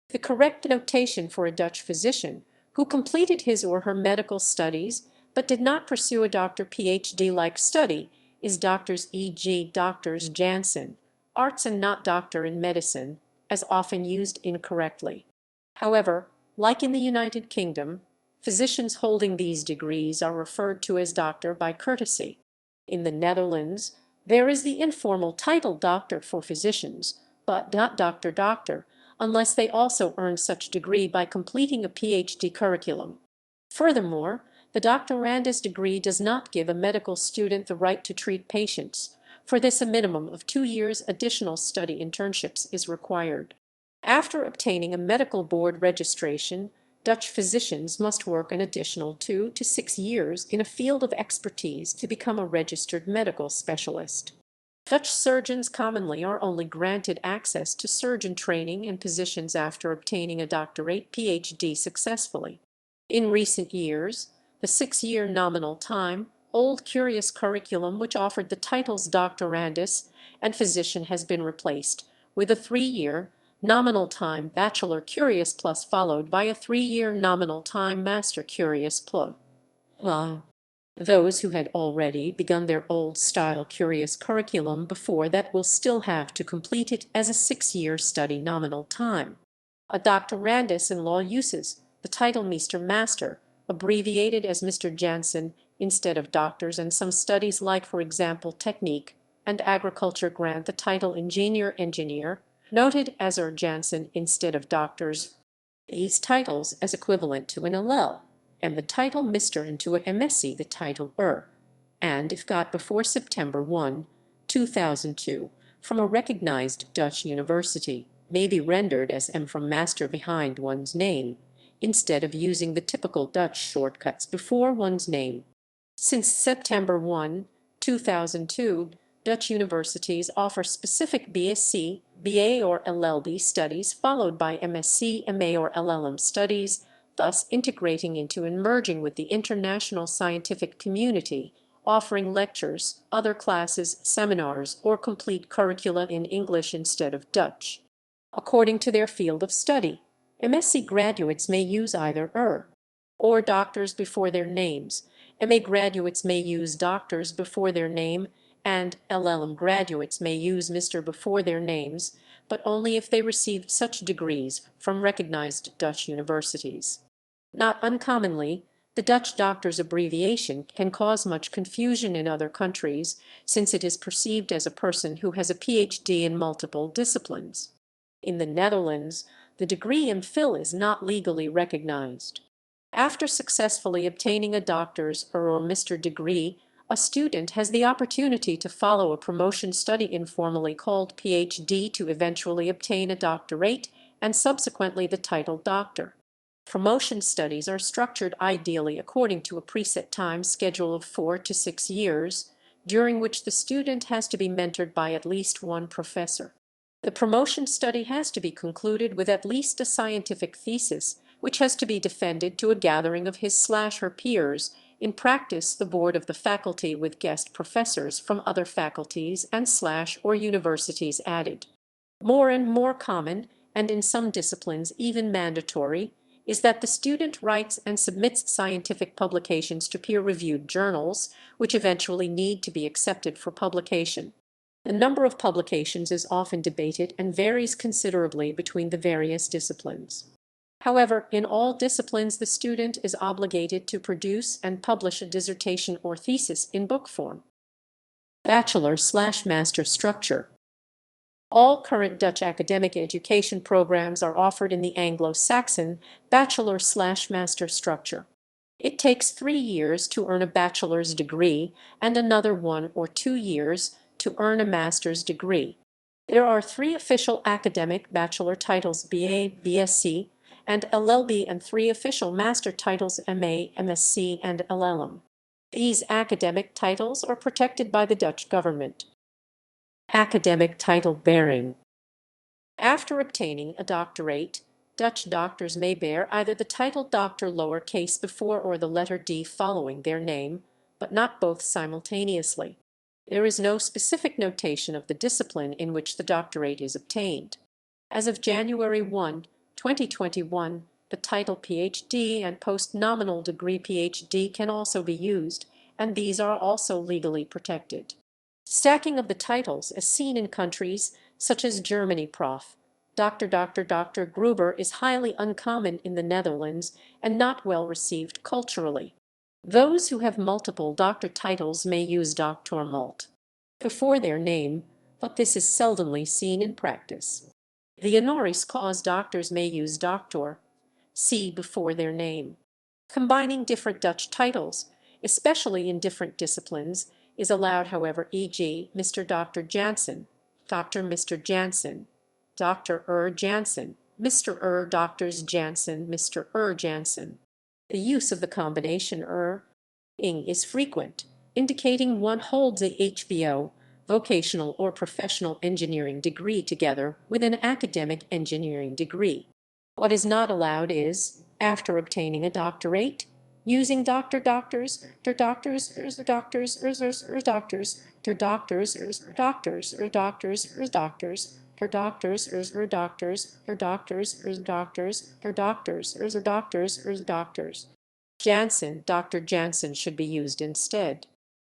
The correct notation for a Dutch physician who completed his or her medical studies but did not pursue a doctor PhD-like study is doctors, e.g. doctors Jansen, arts and not doctor in medicine, as often used incorrectly. However, like in the United Kingdom, physicians holding these degrees are referred to as doctor by courtesy. In the Netherlands, there is the informal title doctor for physicians, but not doctor, unless they also earn such degree by completing a PhD curriculum. Furthermore, the doctorandus degree does not give a medical student the right to treat patients. For this, a minimum of 2 years additional study internships is required. After obtaining a medical board registration, Dutch physicians must work an additional 2 to 6 years in a field of expertise to become a registered medical specialist. Dutch surgeons commonly are only granted access to surgeon training and positions after obtaining a doctorate PhD successfully. In recent years, the 6-year nominal time, old curious curriculum which offered the titles doctorandus and physician has been replaced with a 3-year nominal time Bachelor Curious Plus followed by a 3-year nominal time Master Curious Plus. Those who had already begun their old-style curious curriculum before that will still have to complete it as a 6-year study nominal time. A doctorandus in law uses the title Mr. Master, abbreviated as Mr. Jansen, instead of doctors, and some studies like, for example, technique and agriculture grant the title Engineer, noted as Jansen instead of doctors. These titles as equivalent to an LL, and the title Mr. and to a MSc the title and if got before September 1, 2002, from a recognized Dutch university, may be rendered as M from master behind one's name, instead of using the typical Dutch shortcuts before one's name. Since September 1, 2002, Dutch universities offer specific BSc, BA or LLB studies followed by MSc, MA or LLM studies, thus integrating into and merging with the international scientific community, offering lectures, other classes, seminars, or complete curricula in English instead of Dutch. According to their field of study, MSc graduates may use either or doctors before their names, MA graduates may use doctors before their name, and LLM graduates may use Mr. before their names, but only if they received such degrees from recognized Dutch universities. Not uncommonly, the Dutch doctor's abbreviation can cause much confusion in other countries, since it is perceived as a person who has a PhD in multiple disciplines. In the Netherlands, the degree MPhil is not legally recognized. After successfully obtaining a doctor's or Mr. degree, a student has the opportunity to follow a promotion study informally called PhD to eventually obtain a doctorate and subsequently the title doctor. Promotion studies are structured ideally according to a preset time schedule of 4 to 6 years, during which the student has to be mentored by at least one professor. The promotion study has to be concluded with at least a scientific thesis, which has to be defended to a gathering of his/her peers, in practice the board of the faculty with guest professors from other faculties and/or universities added. More and more common, and in some disciplines even mandatory, is that the student writes and submits scientific publications to peer-reviewed journals, which eventually need to be accepted for publication. The number of publications is often debated and varies considerably between the various disciplines. However, in all disciplines the student is obligated to produce and publish a dissertation or thesis in book form. Bachelor/master structure. All current Dutch academic education programs are offered in the Anglo-Saxon bachelor/master structure. It takes 3 years to earn a bachelor's degree and another 1 or 2 years to earn a master's degree. There are 3 official academic bachelor titles BA, BSc, and LLB and 3 official master titles MA, MSc, and LLM. These academic titles are protected by the Dutch government. Academic title bearing. After obtaining a doctorate, Dutch doctors may bear either the title doctor lowercase before or the letter D following their name, but not both simultaneously. There is no specific notation of the discipline in which the doctorate is obtained. As of January 1, 2021, the title PhD and post-nominal degree PhD can also be used, and these are also legally protected. Stacking of the titles, as seen in countries such as Germany, Prof. Dr. Gruber, is highly uncommon in the Netherlands and not well received culturally. Those who have multiple doctor titles may use Dr. Malt before their name, but this is seldomly seen in practice. The honoris cause doctors may use Doctor C before their name. Combining different Dutch titles, especially in different disciplines, is allowed, however, e.g. Mr. Dr. Jansen, Dr. Mr. Jansen, Dr. Jansen, Mr. Doctors Jansen, Mr. Jansen. The use of the combination ing is frequent, indicating one holds a HBO, vocational or professional engineering degree together with an academic engineering degree. What is not allowed is, after obtaining a doctorate, using doctors, doctors, doctors, doctors, doctors, doctors, doctors, doctors, doctors, doctors, doctors. Jansen, Dr. Jansen should be used instead.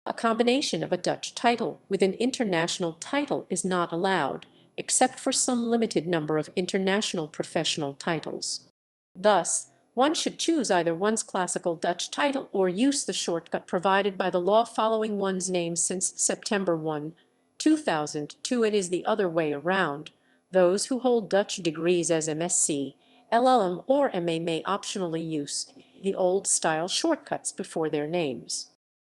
A combination of a Dutch title with an international title is not allowed, except for some limited number of international professional titles. Thus, one should choose either one's classical Dutch title or use the shortcut provided by the law following one's name since September 1, 2002. It is the other way around. Those who hold Dutch degrees as MSc, LLM, or MA may optionally use the old-style shortcuts before their names.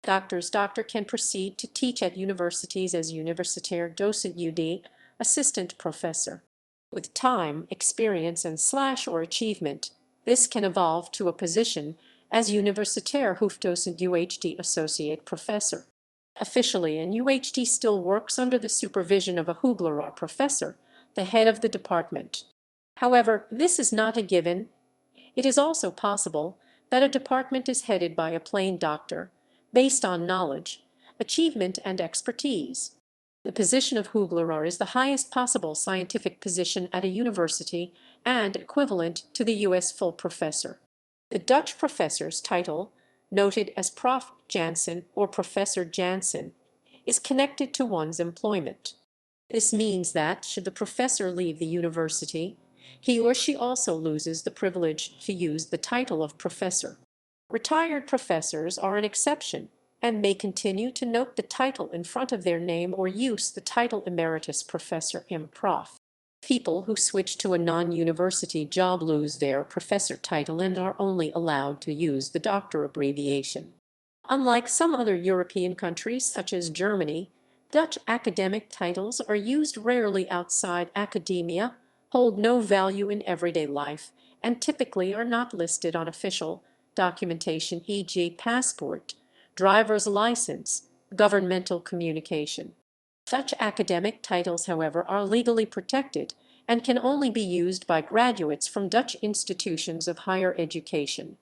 Doctor can proceed to teach at universities as Universitair Docent UD, assistant professor. With time, experience, and or achievement, this can evolve to a position as Universitair Hoofddocent UHD associate professor. Officially, an UHD still works under the supervision of a hoogleraar professor, the head of the department. However, this is not a given. It is also possible that a department is headed by a plain doctor, based on knowledge, achievement, and expertise. The position of hoogleraar is the highest possible scientific position at a university and equivalent to the U.S. full professor. The Dutch professor's title, noted as Prof. Jansen or Professor Jansen, is connected to one's employment. This means that, should the professor leave the university, he or she also loses the privilege to use the title of professor. Retired professors are an exception and may continue to note the title in front of their name or use the title Emeritus Professor (M.Prof.). People who switch to a non-university job lose their professor title and are only allowed to use the doctor abbreviation. Unlike some other European countries such as Germany, Dutch academic titles are used rarely outside academia, hold no value in everyday life, and typically are not listed on official documentation, e.g. passport, driver's license, governmental communication. Such academic titles, however, are legally protected and can only be used by graduates from Dutch institutions of higher education.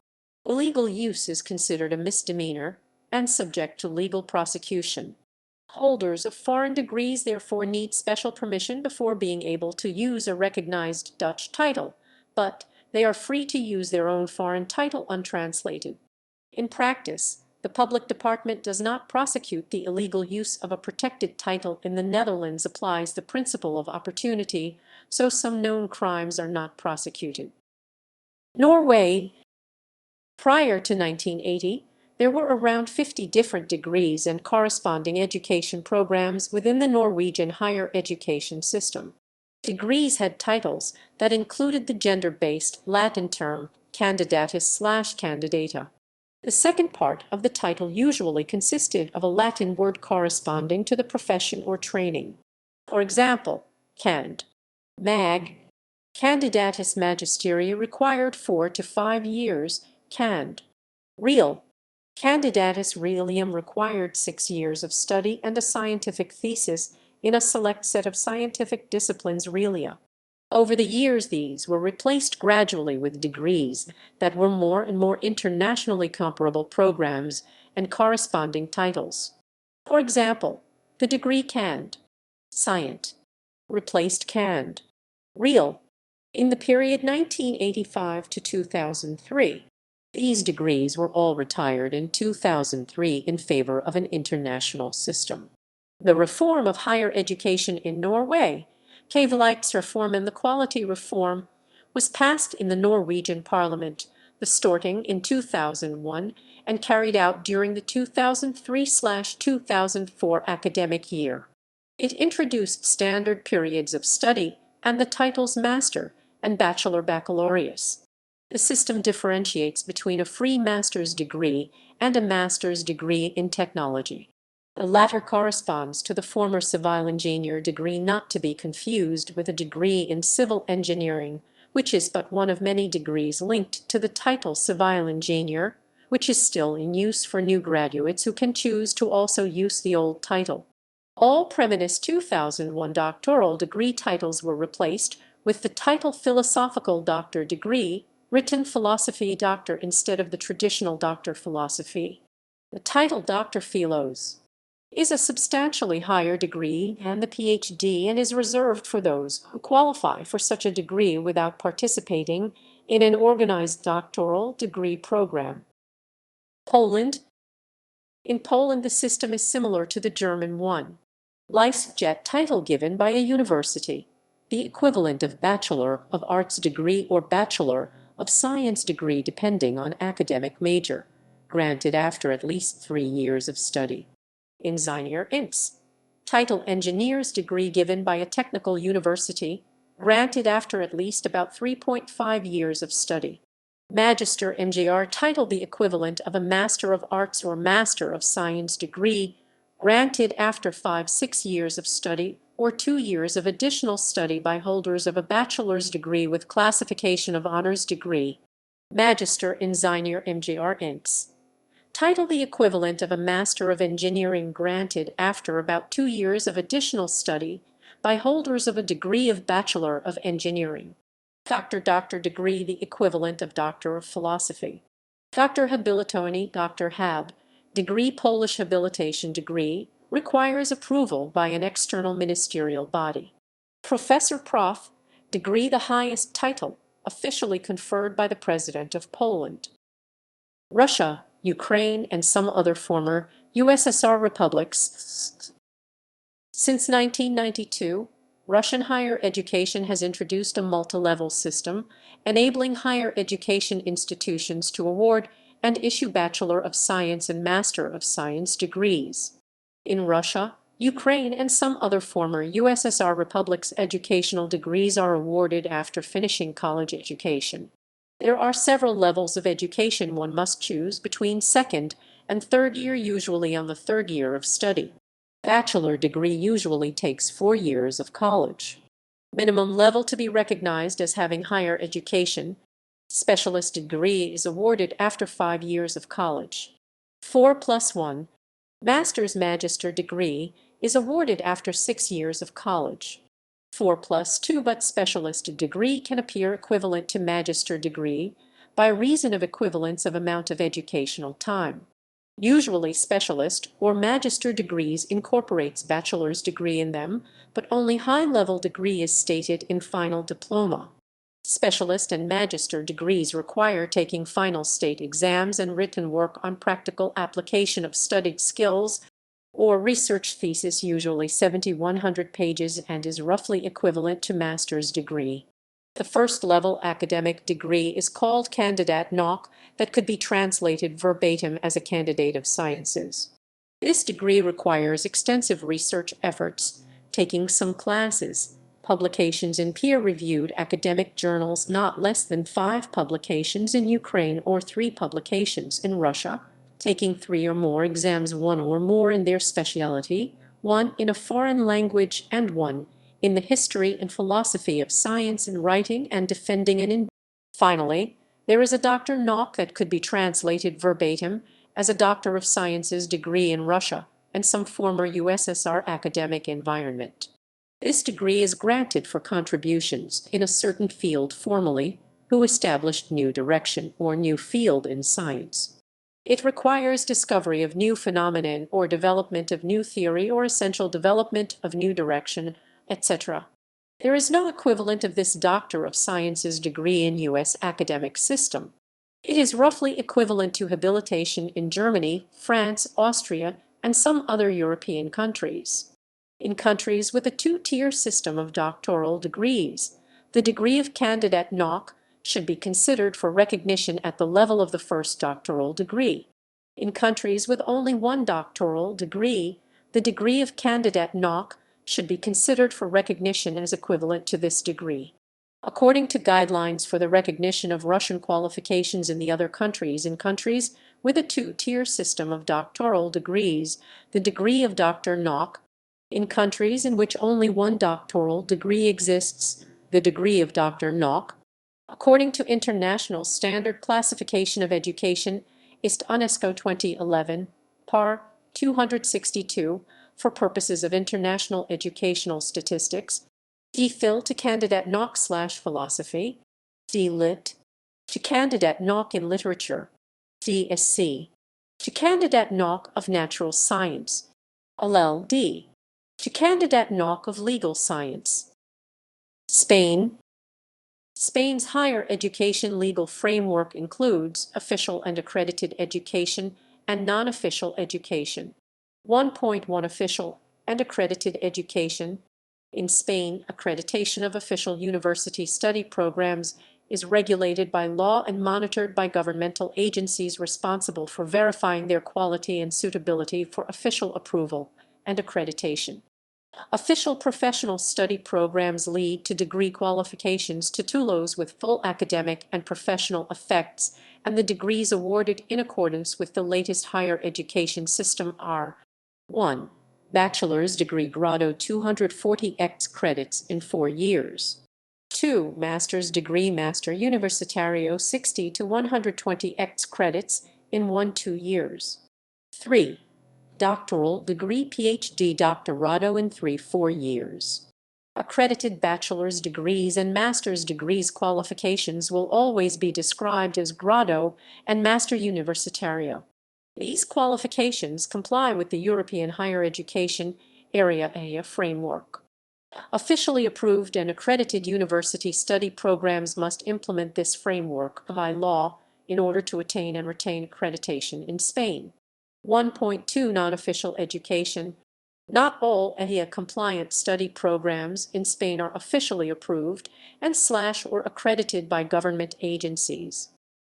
Illegal use is considered a misdemeanor and subject to legal prosecution. Holders of foreign degrees therefore need special permission before being able to use a recognized Dutch title, but they are free to use their own foreign title untranslated. In practice, the public department does not prosecute the illegal use of a protected title. In the Netherlands applies the principle of opportunity, so some known crimes are not prosecuted. Norway. Prior to 1980, there were around 50 different degrees and corresponding education programs within the Norwegian higher education system. Degrees had titles that included the gender-based Latin term candidatus/candidata. The second part of the title usually consisted of a Latin word corresponding to the profession or training. For example, cand. Mag. Candidatus magisteria required 4 to 5 years, cand. Real. Candidatus realium required 6 years of study and a scientific thesis in a select set of scientific disciplines realia. Over the years, these were replaced gradually with degrees that were more and more internationally comparable programs and corresponding titles. For example, the degree Cand. Scient. Replaced Cand. Real. In the period 1985 to 2003. These degrees were all retired in 2003 in favor of an international system. The reform of higher education in Norway, Reform and the Quality Reform, was passed in the Norwegian Parliament, the Storting, in 2001 and carried out during the 2003/2004 academic year. It introduced standard periods of study and the titles Master and Bachelor Baccalaureus. The system differentiates between a free master's degree and a master's degree in technology. The latter corresponds to the former civil engineer degree, not to be confused with a degree in civil engineering, which is but one of many degrees linked to the title civil engineer, which is still in use for new graduates who can choose to also use the old title. All previous 2001 doctoral degree titles were replaced with the title philosophical doctor degree, written philosophy doctor instead of the traditional doctor philosophy. The title Dr. Philos is a substantially higher degree than the PhD and is reserved for those who qualify for such a degree without participating in an organized doctoral degree program. Poland. In Poland, the system is similar to the German one. Licentiate title given by a university, the equivalent of Bachelor of Arts degree or Bachelor of Science degree depending on academic major, granted after at least 3 years of study. Ingenieur-Ins. Title engineer's degree given by a technical university, granted after at least about 3.5 years of study. Magister MGR title, the equivalent of a Master of Arts or Master of Science degree, granted after 5-6 years of study or 2 years of additional study by holders of a bachelor's degree with classification of honors degree. Magister Ingenieur MGR-Ins. Title, the equivalent of a Master of Engineering, granted after about 2 years of additional study by holders of a degree of Bachelor of Engineering. Doctor degree, the equivalent of Doctor of Philosophy. Dr. Habilitowny, Dr. Hab, degree Polish habilitation degree, requires approval by an external ministerial body. Professor Prof, degree, the highest title, officially conferred by the President of Poland. Russia, Ukraine, and some other former USSR republics. Since 1992, Russian higher education has introduced a multi-level system, enabling higher education institutions to award and issue Bachelor of Science and Master of Science degrees. In Russia, Ukraine, and some other former USSR republics, educational degrees are awarded after finishing college education. There are several levels of education one must choose between second and third year, usually on the third year of study. Bachelor degree usually takes 4 years of college. Minimum level to be recognized as having higher education. Specialist degree is awarded after 5 years of college. 4+1. Master's Magister degree is awarded after 6 years of college. 4+2, but specialist degree can appear equivalent to magister degree by reason of equivalence of amount of educational time. Usually specialist or magister degrees incorporates bachelor's degree in them, but only high-level degree is stated in final diploma. Specialist and magister degrees require taking final state exams and written work on practical application of studied skills, or research thesis, usually 7,100 pages, and is roughly equivalent to master's degree. The first-level academic degree is called Candidate Nauck, that could be translated verbatim as a candidate of sciences. This degree requires extensive research efforts, taking some classes, publications in peer-reviewed academic journals, not less than 5 publications in Ukraine or 3 publications in Russia, taking 3 or more exams, 1 or more in their specialty, 1 in a foreign language, and 1 in the history and philosophy of science, and writing and defending it. Finally, there is a Dr. Nauck that could be translated verbatim as a Doctor of Sciences degree in Russia and some former USSR academic environment. This degree is granted for contributions in a certain field formally, who established new direction or new field in science. It requires discovery of new phenomenon or development of new theory or essential development of new direction, etc. There is no equivalent of this Doctor of Sciences degree in U.S. academic system. It is roughly equivalent to habilitation in Germany, France, Austria, and some other European countries. In countries with a two-tier system of doctoral degrees, the degree of candidate NOC should be considered for recognition at the level of the first doctoral degree. In countries with only one doctoral degree, the degree of candidate NOC should be considered for recognition as equivalent to this degree. According to guidelines for the recognition of Russian qualifications in the other countries, in countries with a two-tier system of doctoral degrees, the degree of Dr. NOC, in countries in which only one doctoral degree exists, the degree of Dr. NOC, according to International Standard Classification of Education, IST UNESCO 2011, par. 262, for purposes of international educational statistics, DPhil to candidate NOC/philosophy, DLit, to candidate NOC in literature, DSc, to candidate NOC of natural science, LLD, to candidate NOC of legal science. Spain. Spain's higher education legal framework includes official and accredited education and non-official education. 1.1 Official and accredited education. In Spain, accreditation of official university study programs is regulated by law and monitored by governmental agencies responsible for verifying their quality and suitability for official approval and accreditation. Official professional study programs lead to degree qualifications titulos with full academic and professional effects, and the degrees awarded in accordance with the latest higher education system are: 1. Bachelor's degree grado 240x credits in 4 years. 2. Master's degree Master Universitario 60 to 120x credits in 1-2 years. 3. Doctoral degree PhD Doctorado in 3-4 years. Accredited bachelor's degrees and master's degrees qualifications will always be described as grado and master universitario. These qualifications comply with the European Higher Education Area framework. Officially approved and accredited university study programs must implement this framework by law in order to attain and retain accreditation in Spain. 1.2 Non-official education. Not all EHIA-compliant study programs in Spain are officially approved and/or accredited by government agencies.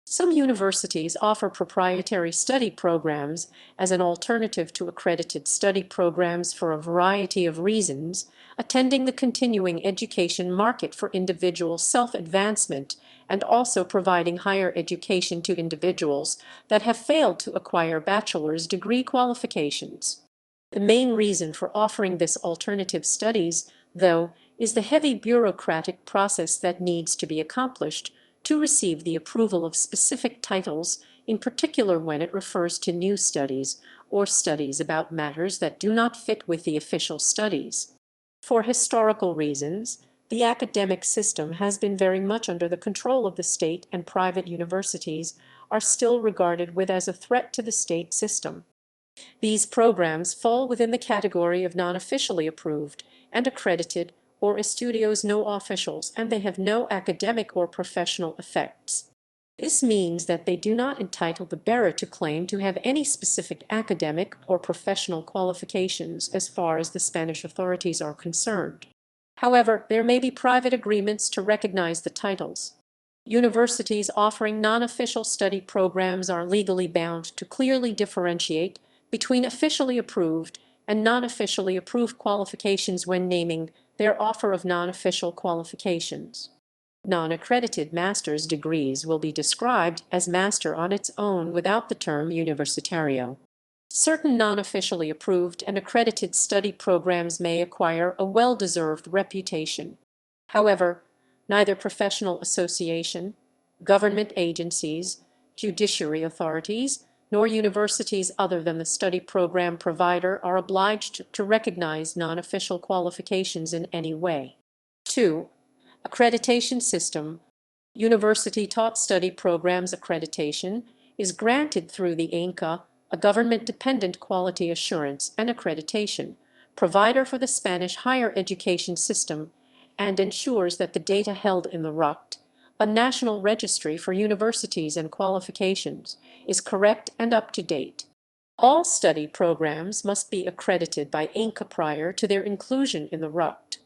Some universities offer proprietary study programs as an alternative to accredited study programs for a variety of reasons, attending the continuing education market for individual self-advancement and also providing higher education to individuals that have failed to acquire bachelor's degree qualifications. The main reason for offering this alternative studies, though, is the heavy bureaucratic process that needs to be accomplished to receive the approval of specific titles, in particular when it refers to new studies or studies about matters that do not fit with the official studies. For historical reasons, the academic system has been very much under the control of the state, and private universities are still regarded with as a threat to the state system. These programs fall within the category of non-officially approved and accredited or estudios no officials, and they have no academic or professional effects. This means that they do not entitle the bearer to claim to have any specific academic or professional qualifications as far as the Spanish authorities are concerned. However, there may be private agreements to recognize the titles. Universities offering non-official study programs are legally bound to clearly differentiate between officially approved and non-officially approved qualifications when naming their offer of non-official qualifications. Non-accredited master's degrees will be described as master on its own without the term universitario. Certain non-officially approved and accredited study programs may acquire a well-deserved reputation. However, neither professional association, government agencies, judiciary authorities, nor universities other than the study program provider are obliged to recognize non-official qualifications in any way. 2. Accreditation system. University-taught study programs accreditation is granted through the INCA, a government-dependent quality assurance and accreditation provider for the Spanish higher education system, and ensures that the data held in the RUCT, a national registry for universities and qualifications, is correct and up to date. All study programs must be accredited by INCA prior to their inclusion in the RUCT.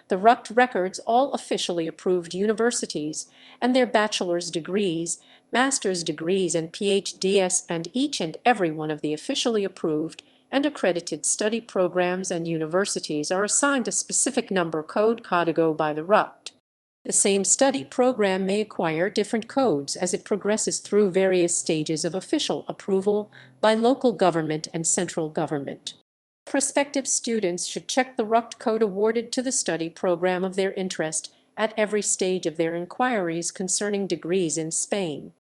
The RUCT records all officially approved universities and their bachelor's degrees, master's degrees, and PhDs, and each and every one of the officially approved and accredited study programs and universities are assigned a specific number code código by the RUCT. The same study program may acquire different codes as it progresses through various stages of official approval by local government and central government. Prospective students should check the RUCT code awarded to the study program of their interest at every stage of their inquiries concerning degrees in Spain.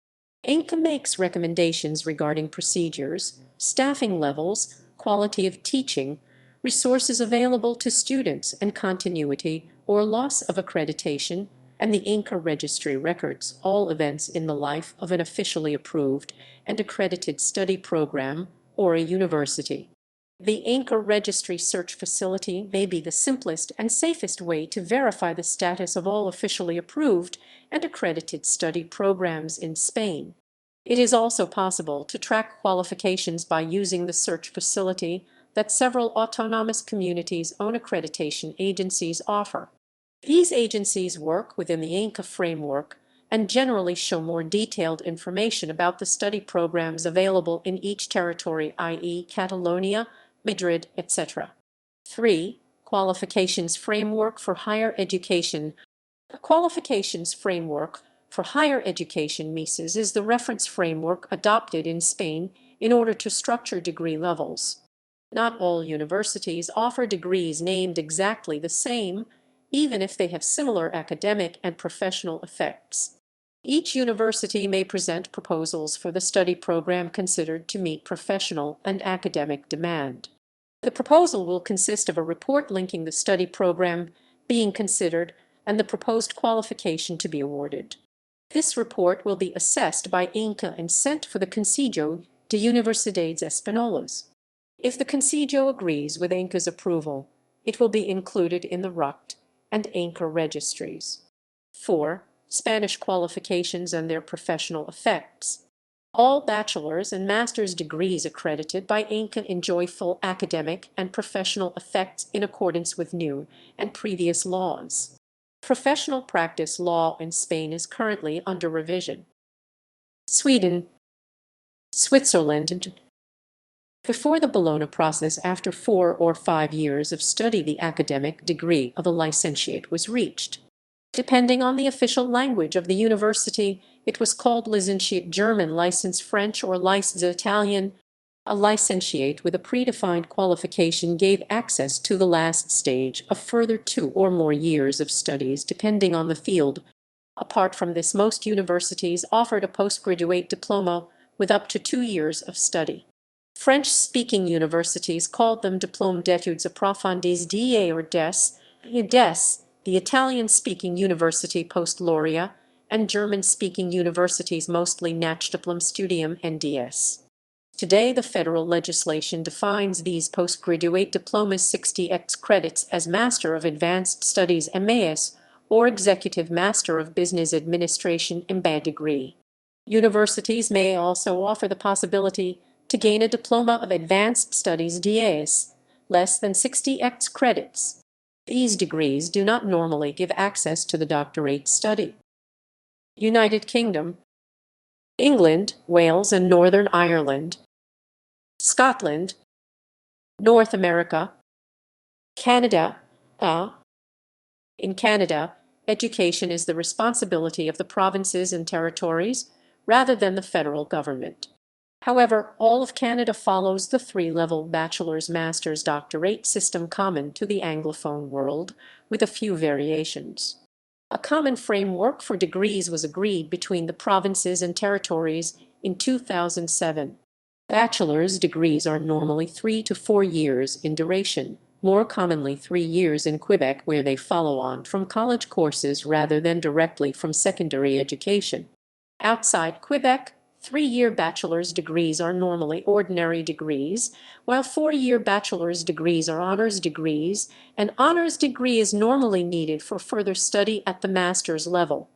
INCA makes recommendations regarding procedures, staffing levels, quality of teaching, resources available to students, and continuity or loss of accreditation, and the INCA registry records all events in the life of an officially approved and accredited study program or a university. The INCA registry search facility may be the simplest and safest way to verify the status of all officially approved and accredited study programs in Spain. It is also possible to track qualifications by using the search facility that several autonomous communities' own accreditation agencies offer. These agencies work within the INCA framework and generally show more detailed information about the study programs available in each territory, i.e. Catalonia, Madrid, etc. 3. Qualifications framework for higher education. The qualifications framework for higher education (MISES) is the reference framework adopted in Spain in order to structure degree levels. Not all universities offer degrees named exactly the same, even if they have similar academic and professional effects. Each university may present proposals for the study program considered to meet professional and academic demand. The proposal will consist of a report linking the study program being considered and the proposed qualification to be awarded. This report will be assessed by INCA and sent for the Consejo de Universidades Españolas. If the Consejo agrees with INCA's approval, it will be included in the RUCT and INCA registries. 4. Spanish qualifications and their professional effects. All bachelor's and master's degrees accredited by INCA enjoy full academic and professional effects in accordance with new and previous laws. Professional practice law in Spain is currently under revision. Sweden, Switzerland. Before the Bologna process, after 4 or 5 years of study, the academic degree of a licentiate was reached. Depending on the official language of the university, it was called licentiate German, license French, or license Italian. A licentiate with a predefined qualification gave access to the last stage, a further 2 or more years of studies depending on the field. Apart from this, most universities offered a postgraduate diploma with up to 2 years of study. French-speaking universities called them Diplôme d'études approfondies DA or DES, the Italian-speaking university post-laurea, and German-speaking universities mostly Nachdiplom Studium NDS. Today, the federal legislation defines these postgraduate diplomas 60x credits as Master of Advanced Studies (MAS) or Executive Master of Business Administration (MBA) degree. Universities may also offer the possibility to gain a Diploma of Advanced Studies (DAS), less than 60x credits. These degrees do not normally give access to the doctorate study. United Kingdom, England, Wales, and Northern Ireland, Scotland, North America, Canada. In Canada, education is the responsibility of the provinces and territories rather than the federal government. However, all of Canada follows the 3-level bachelor's, master's, doctorate system common to the Anglophone world, with a few variations. A common framework for degrees was agreed between the provinces and territories in 2007. Bachelor's degrees are normally 3 to 4 years in duration, more commonly 3 years in Quebec, where they follow on from college courses rather than directly from secondary education. Outside Quebec, 3-year bachelor's degrees are normally ordinary degrees, while 4-year bachelor's degrees are honors degrees. An honors degree is normally needed for further study at the master's level.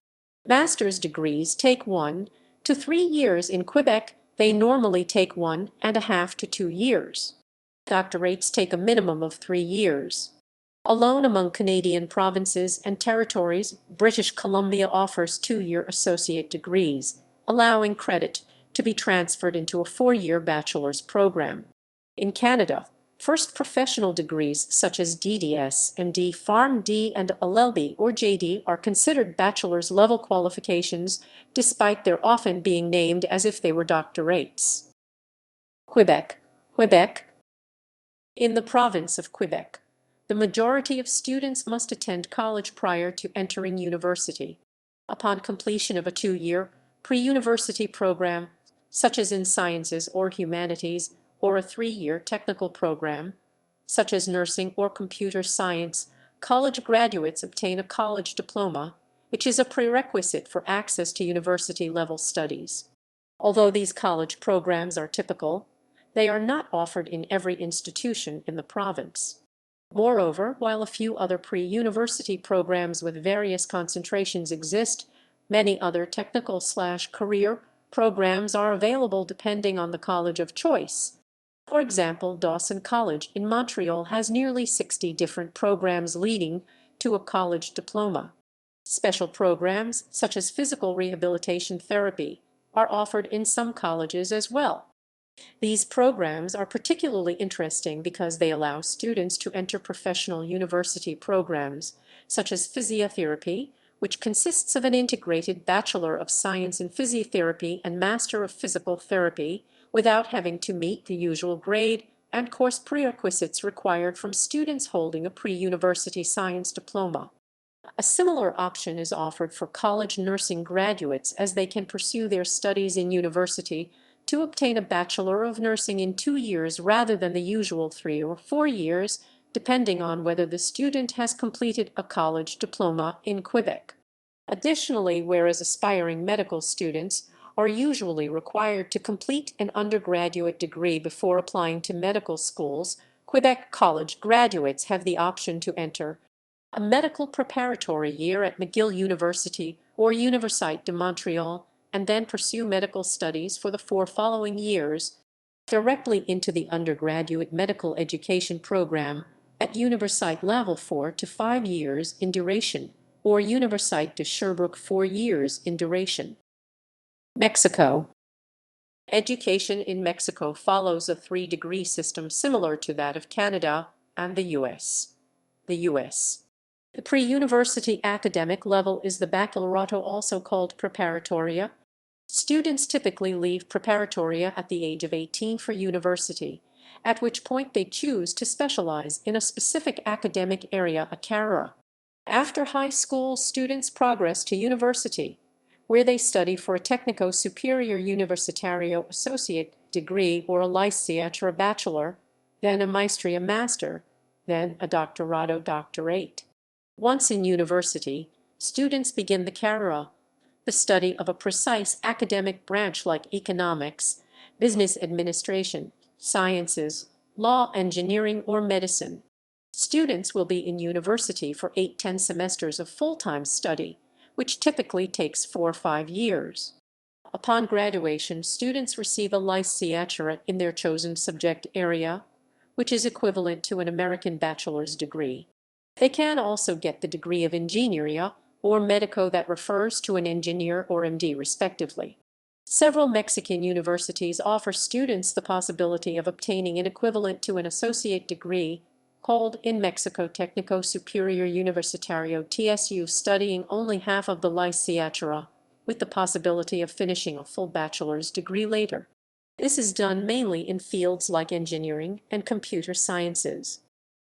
Master's degrees take 1 to 3 years in Quebec. They normally take 1.5 to 2 years. Doctorates take a minimum of 3 years. Alone among Canadian provinces and territories, British Columbia offers 2-year associate degrees, allowing credit to be transferred into a 4-year bachelor's program. In Canada, first professional degrees such as DDS, MD, PharmD, and LLB or JD are considered bachelor's level qualifications, despite their often being named as if they were doctorates. Quebec. In the province of Quebec, the majority of students must attend college prior to entering university. Upon completion of a 2-year pre-university program, such as in sciences or humanities, or a 3-year technical program, such as nursing or computer science, college graduates obtain a college diploma, which is a prerequisite for access to university-level studies. Although these college programs are typical, they are not offered in every institution in the province. Moreover, while a few other pre-university programs with various concentrations exist, many other technical/career programs are available depending on the college of choice. For example, Dawson College in Montreal has nearly 60 different programs leading to a college diploma. Special programs, such as physical rehabilitation therapy, are offered in some colleges as well. These programs are particularly interesting because they allow students to enter professional university programs, such as physiotherapy, which consists of an integrated Bachelor of Science in Physiotherapy and Master of Physical Therapy, without having to meet the usual grade and course prerequisites required from students holding a pre-university science diploma. A similar option is offered for college nursing graduates, as they can pursue their studies in university to obtain a Bachelor of Nursing in 2 years rather than the usual 3 or 4 years, depending on whether the student has completed a college diploma in Quebec. Additionally, whereas aspiring medical students are usually required to complete an undergraduate degree before applying to medical schools, Quebec college graduates have the option to enter a medical preparatory year at McGill University or Université de Montréal, and then pursue medical studies for the 4 following years directly into the undergraduate medical education program at Université level 4 to 5 years in duration, or Université de Sherbrooke 4 years in duration. Mexico. Education in Mexico follows a 3-degree system similar to that of Canada and the U.S. The pre-university academic level is the baccalaureate, also called preparatoria. Students typically leave preparatoria at the age of 18 for university, at which point they choose to specialize in a specific academic area, a carrera. After high school, students progress to university, where they study for a Técnico Superior Universitario associate degree or a licenciatura bachelor, then a maestria master, then a doctorado doctorate. Once in university, students begin the carrera, the study of a precise academic branch like economics, business administration, sciences, law, engineering, or medicine. Students will be in university for 8-10 semesters of full-time study, which typically takes 4 or 5 years. Upon graduation, students receive a licenciatura in their chosen subject area, which is equivalent to an American bachelor's degree. They can also get the degree of Ingeniería or Medico, that refers to an engineer, or MD respectively. Several Mexican universities offer students the possibility of obtaining an equivalent to an associate degree, called in Mexico Técnico Superior Universitario TSU, studying only half of the licenciatura, with the possibility of finishing a full bachelor's degree later. This is done mainly in fields like engineering and computer sciences.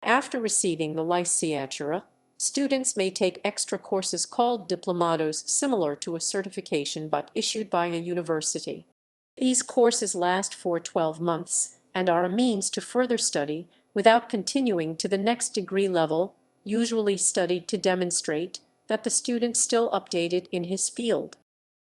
After receiving the licenciatura, students may take extra courses called diplomados, similar to a certification but issued by a university. These courses last for 12 months and are a means to further study without continuing to the next degree level, usually studied to demonstrate that the student still updated in his field.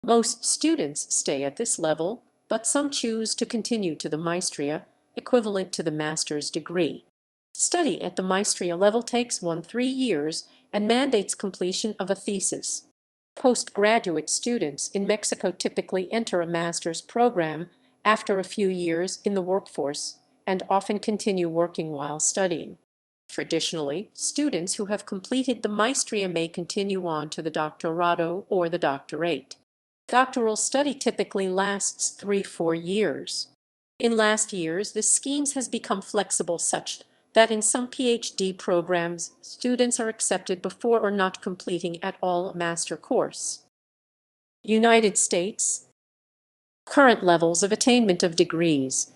Most students stay at this level, but some choose to continue to the maestria, equivalent to the master's degree. Study at the maestria level takes 3 years and mandates completion of a thesis. Postgraduate students in Mexico typically enter a master's program after a few years in the workforce and often continue working while studying. Traditionally, students who have completed the maestria may continue on to the doctorado or the doctorate. Doctoral study typically lasts 3-4 years. In last years, this scheme has become flexible such that in some PhD programs, students are accepted before or not completing at all a master course. United States. Current levels of attainment of degrees.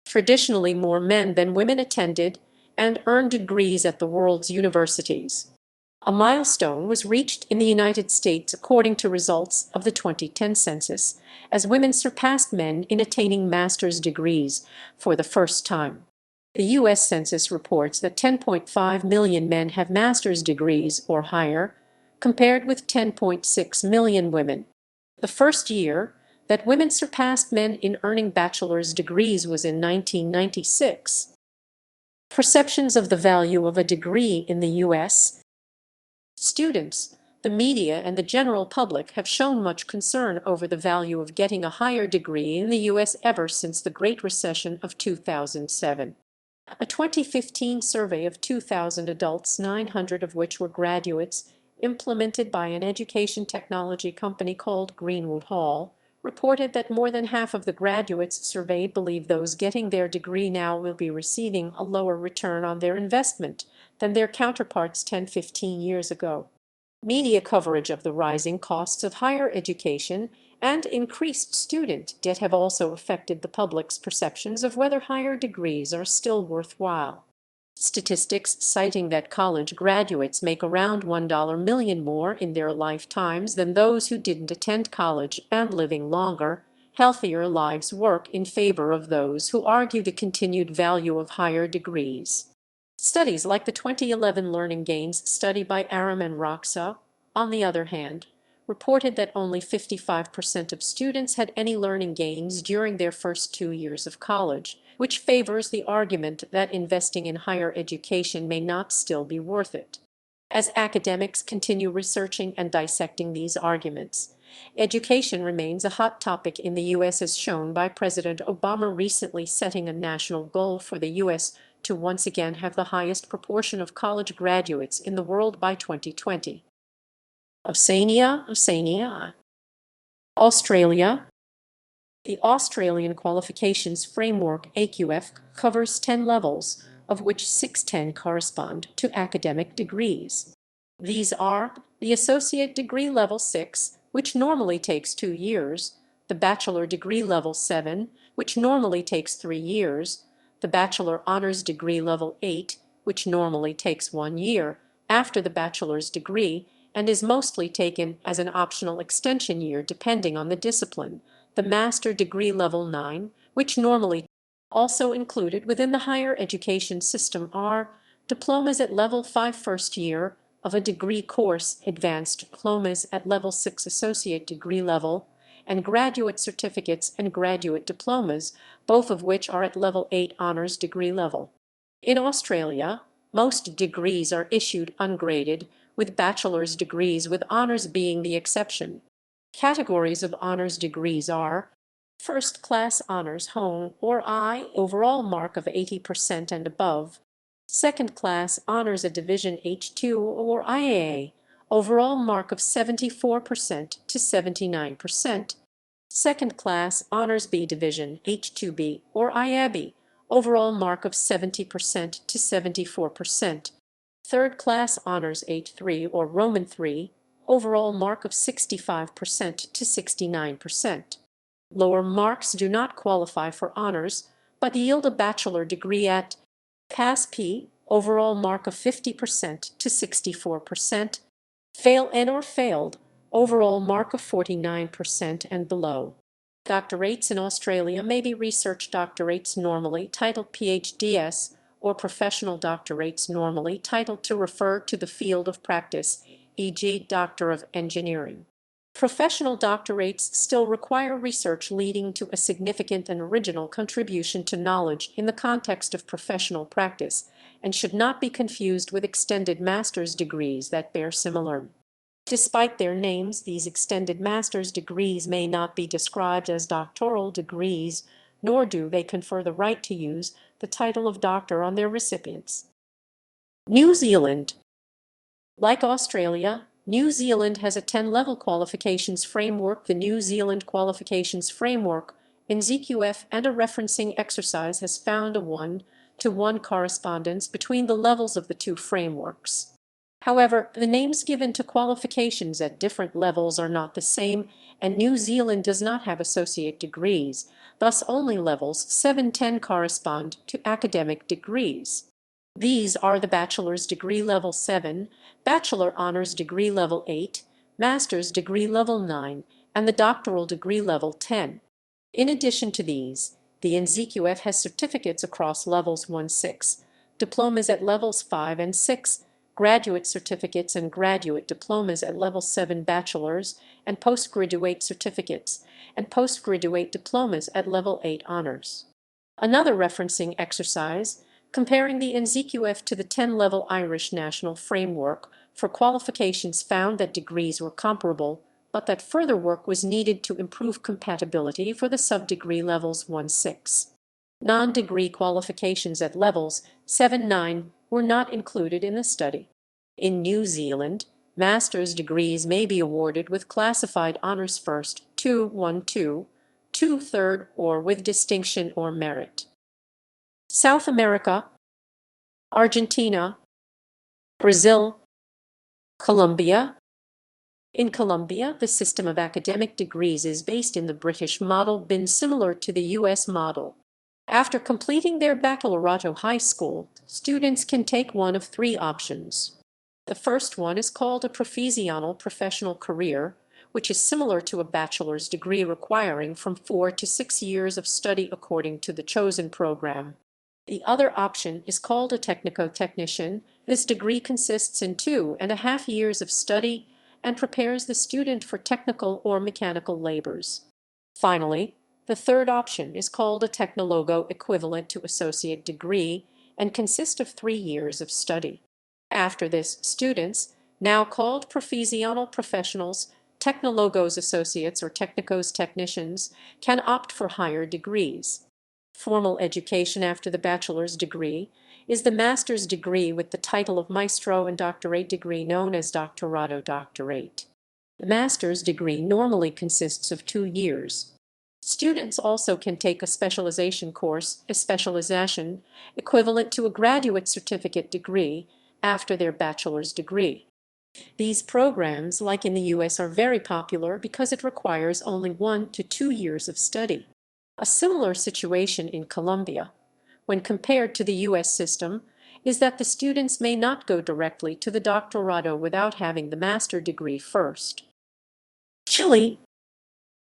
Traditionally, more men than women attended and earned degrees at the world's universities. A milestone was reached in the United States according to results of the 2010 census, as women surpassed men in attaining master's degrees for the first time. The U.S. Census reports that 10.5 million men have master's degrees or higher, compared with 10.6 million women. The first year that women surpassed men in earning bachelor's degrees was in 1996. Perceptions of the value of a degree in the U.S. Students, the media, and the general public have shown much concern over the value of getting a higher degree in the U.S. ever since the Great Recession of 2007. A 2015 survey of 2,000 adults, 900 of which were graduates, implemented by an education technology company called Greenwood Hall, reported that more than half of the graduates surveyed believe those getting their degree now will be receiving a lower return on their investment than their counterparts 10-15 years ago. Media coverage of the rising costs of higher education and increased student debt have also affected the public's perceptions of whether higher degrees are still worthwhile. Statistics citing that college graduates make around $1 million more in their lifetimes than those who didn't attend college and living longer, healthier lives work in favor of those who argue the continued value of higher degrees. Studies like the 2011 Learning Gains study by Aram and Roxa, on the other hand, reported that only 55% of students had any learning gains during their first 2 years of college, which favors the argument that investing in higher education may not still be worth it. As academics continue researching and dissecting these arguments, education remains a hot topic in the U.S. as shown by President Obama recently setting a national goal for the U.S. to once again have the highest proportion of college graduates in the world by 2020. Oceania. Australia. The Australian Qualifications Framework AQF covers 10 levels, of which 610 correspond to academic degrees. These are the Associate Degree Level 6, which normally takes 2 years, the Bachelor Degree Level 7, which normally takes 3 years, the Bachelor Honors Degree Level 8, which normally takes 1 year after the bachelor's degree and is mostly taken as an optional extension year depending on the discipline, the Master Degree Level 9, which normally also included within the higher education system are diplomas at Level 5 first year of a degree course, advanced diplomas at Level 6 associate degree level, and graduate certificates and graduate diplomas, both of which are at Level 8 honors degree level. In Australia, most degrees are issued ungraded, with bachelor's degrees with honors being the exception. Categories of honors degrees are First Class Honors Home or I, overall mark of 80% and above. Second Class Honors a Division H2 or IAA, overall mark of 74% to 79%. Second Class Honors B Division H2B or IAB, overall mark of 70% to 74%. Third Class Honors H3 or Roman 3, overall mark of 65% to 69%. Lower marks do not qualify for honors, but yield a bachelor degree at Pass P, overall mark of 50% to 64%, Fail N or failed, overall mark of 49% and below. Doctorates in Australia may be research doctorates normally titled PhDs or professional doctorates normally titled to refer to the field of practice, e.g. Doctor of Engineering. Professional doctorates still require research leading to a significant and original contribution to knowledge in the context of professional practice and should not be confused with extended master's degrees that bear similar. Despite their names, these extended master's degrees may not be described as doctoral degrees, nor do they confer the right to use the title of doctor on their recipients. New Zealand. Like Australia, New Zealand has a 10-level qualifications framework. The New Zealand Qualifications Framework, NZQF, and a referencing exercise has found a 1-to-1 correspondence between the levels of the two frameworks. However, the names given to qualifications at different levels are not the same, and New Zealand does not have associate degrees, thus only levels 7-10 correspond to academic degrees. These are the bachelor's degree level 7, bachelor honors degree level 8, master's degree level 9, and the doctoral degree level 10. In addition to these, the NZQF has certificates across levels 1-6, diplomas at levels 5 and 6, graduate certificates and graduate diplomas at level 7 bachelor's, and postgraduate certificates, and postgraduate diplomas at level 8 honors. Another referencing exercise, comparing the NZQF to the 10-level Irish National Framework for qualifications, found that degrees were comparable, but that further work was needed to improve compatibility for the sub-degree levels 1-6. Non-degree qualifications at levels 7-9 were not included in the study. In New Zealand, master's degrees may be awarded with classified honors first, 2-1-2, 2-3rd, or with distinction or merit. South America, Argentina, Brazil, Colombia. In Colombia, the system of academic degrees is based in the British model, been similar to the U.S. model. After completing their baccalaureate high school, students can take one of three options. The first one is called a professional professional career, which is similar to a bachelor's degree requiring from 4 to 6 years of study according to the chosen program. The other option is called a technico-technician. This degree consists in 2.5 years of study and prepares the student for technical or mechanical labors. Finally, the third option is called a technologo, equivalent to associate degree, and consists of 3 years of study. After this, students, now called professional professionals, technologos associates or technicos technicians, can opt for higher degrees. Formal education after the bachelor's degree is the master's degree with the title of maestro and doctorate degree known as doctorate. The master's degree normally consists of 2 years. Students also can take a specialization course, a specialization, equivalent to a graduate certificate degree, after their bachelor's degree. These programs, like in the U.S., are very popular because it requires only 1 to 2 years of study. A similar situation in Colombia, when compared to the U.S. system, is that the students may not go directly to the doctorado without having the master degree first. Chile.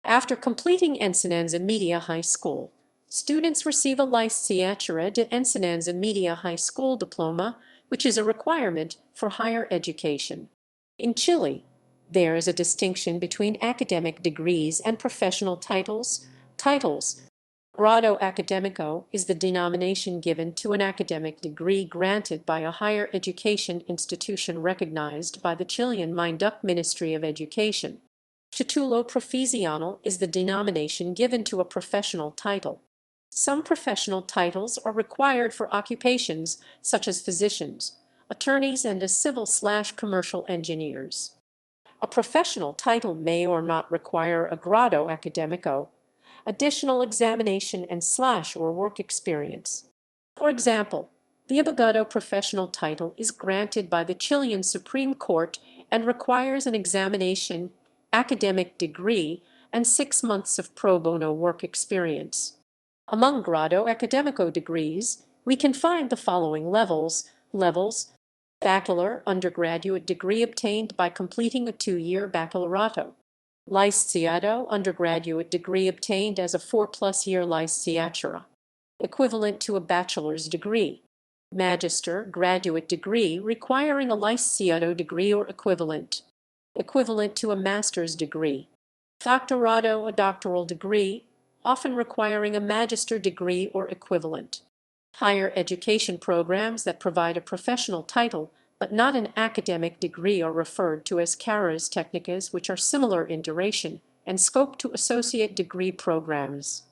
After completing Enseñanza Media High School, students receive a Licenciatura de Enseñanza Media High School diploma, which is a requirement for higher education. In Chile, there is a distinction between academic degrees and professional titles. Grado académico is the denomination given to an academic degree granted by a higher education institution recognized by the Chilean Ministry of Education. Título profesional is the denomination given to a professional title. Some professional titles are required for occupations such as physicians, attorneys, and as civil/commercial engineers. A professional title may or not require a grado académico, additional examination and/or work experience. For example, the abogado professional title is granted by the Chilean Supreme Court and requires an examination, academic degree, and 6 months of pro bono work experience. Among grado académico degrees, we can find the following levels. Bachelor undergraduate degree obtained by completing a 2-year baccalaureate. Licenciado, undergraduate degree obtained as a 4+ year licenciatura, equivalent to a bachelor's degree. Magister, graduate degree requiring a licenciado degree or equivalent, equivalent to a master's degree. Doctorado, a doctoral degree, often requiring a magister degree or equivalent. Higher education programs that provide a professional title but not an academic degree are referred to as carreras técnicas, which are similar in duration and scope to associate degree programs.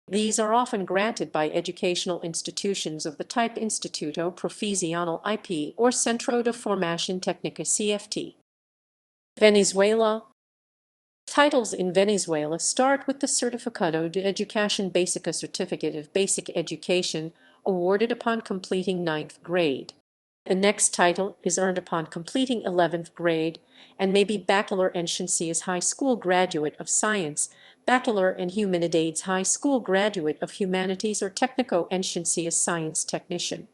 These are often granted by educational institutions of the type Instituto Profissional IP or Centro de Formación Técnica CFT. Venezuela. Titles in Venezuela start with the Certificado de Educación Básica Certificate of Basic Education awarded upon completing 9th grade. The next title is earned upon completing 11th grade and may be Bachelor en Ciencias High School Graduate of Science, Bachelor en Humanidades High School Graduate of Humanities, or Técnico en Ciencias Science Technician.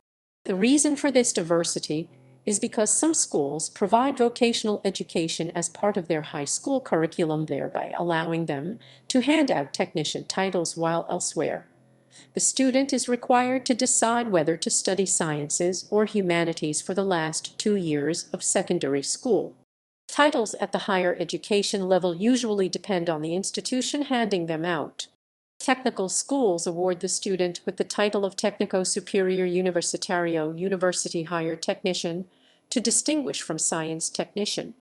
The reason for this diversity is because some schools provide vocational education as part of their high school curriculum, thereby allowing them to hand out technician titles, while elsewhere the student is required to decide whether to study sciences or humanities for the last 2 years of secondary school. Titles at the higher education level usually depend on the institution handing them out. Technical schools award the student with the title of Técnico Superior Universitario, University Higher Technician, to distinguish from Science Technician.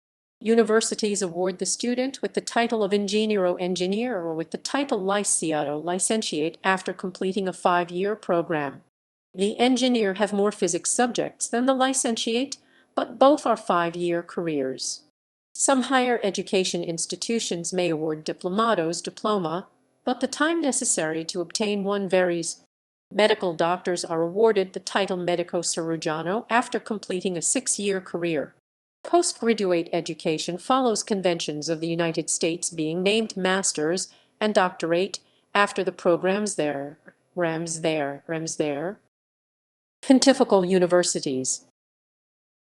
Universities award the student with the title of Ingeniero Engineer or with the title Licenciado Licentiate after completing a 5-year program. The engineer have more physics subjects than the licentiate, but both are 5-year careers. Some higher education institutions may award diplomados diploma, but the time necessary to obtain one varies. Medical doctors are awarded the title Medico Cirurgiano after completing a 6-year career. Postgraduate education follows conventions of the United States, being named master's and doctorate after the programs there. Pontifical universities.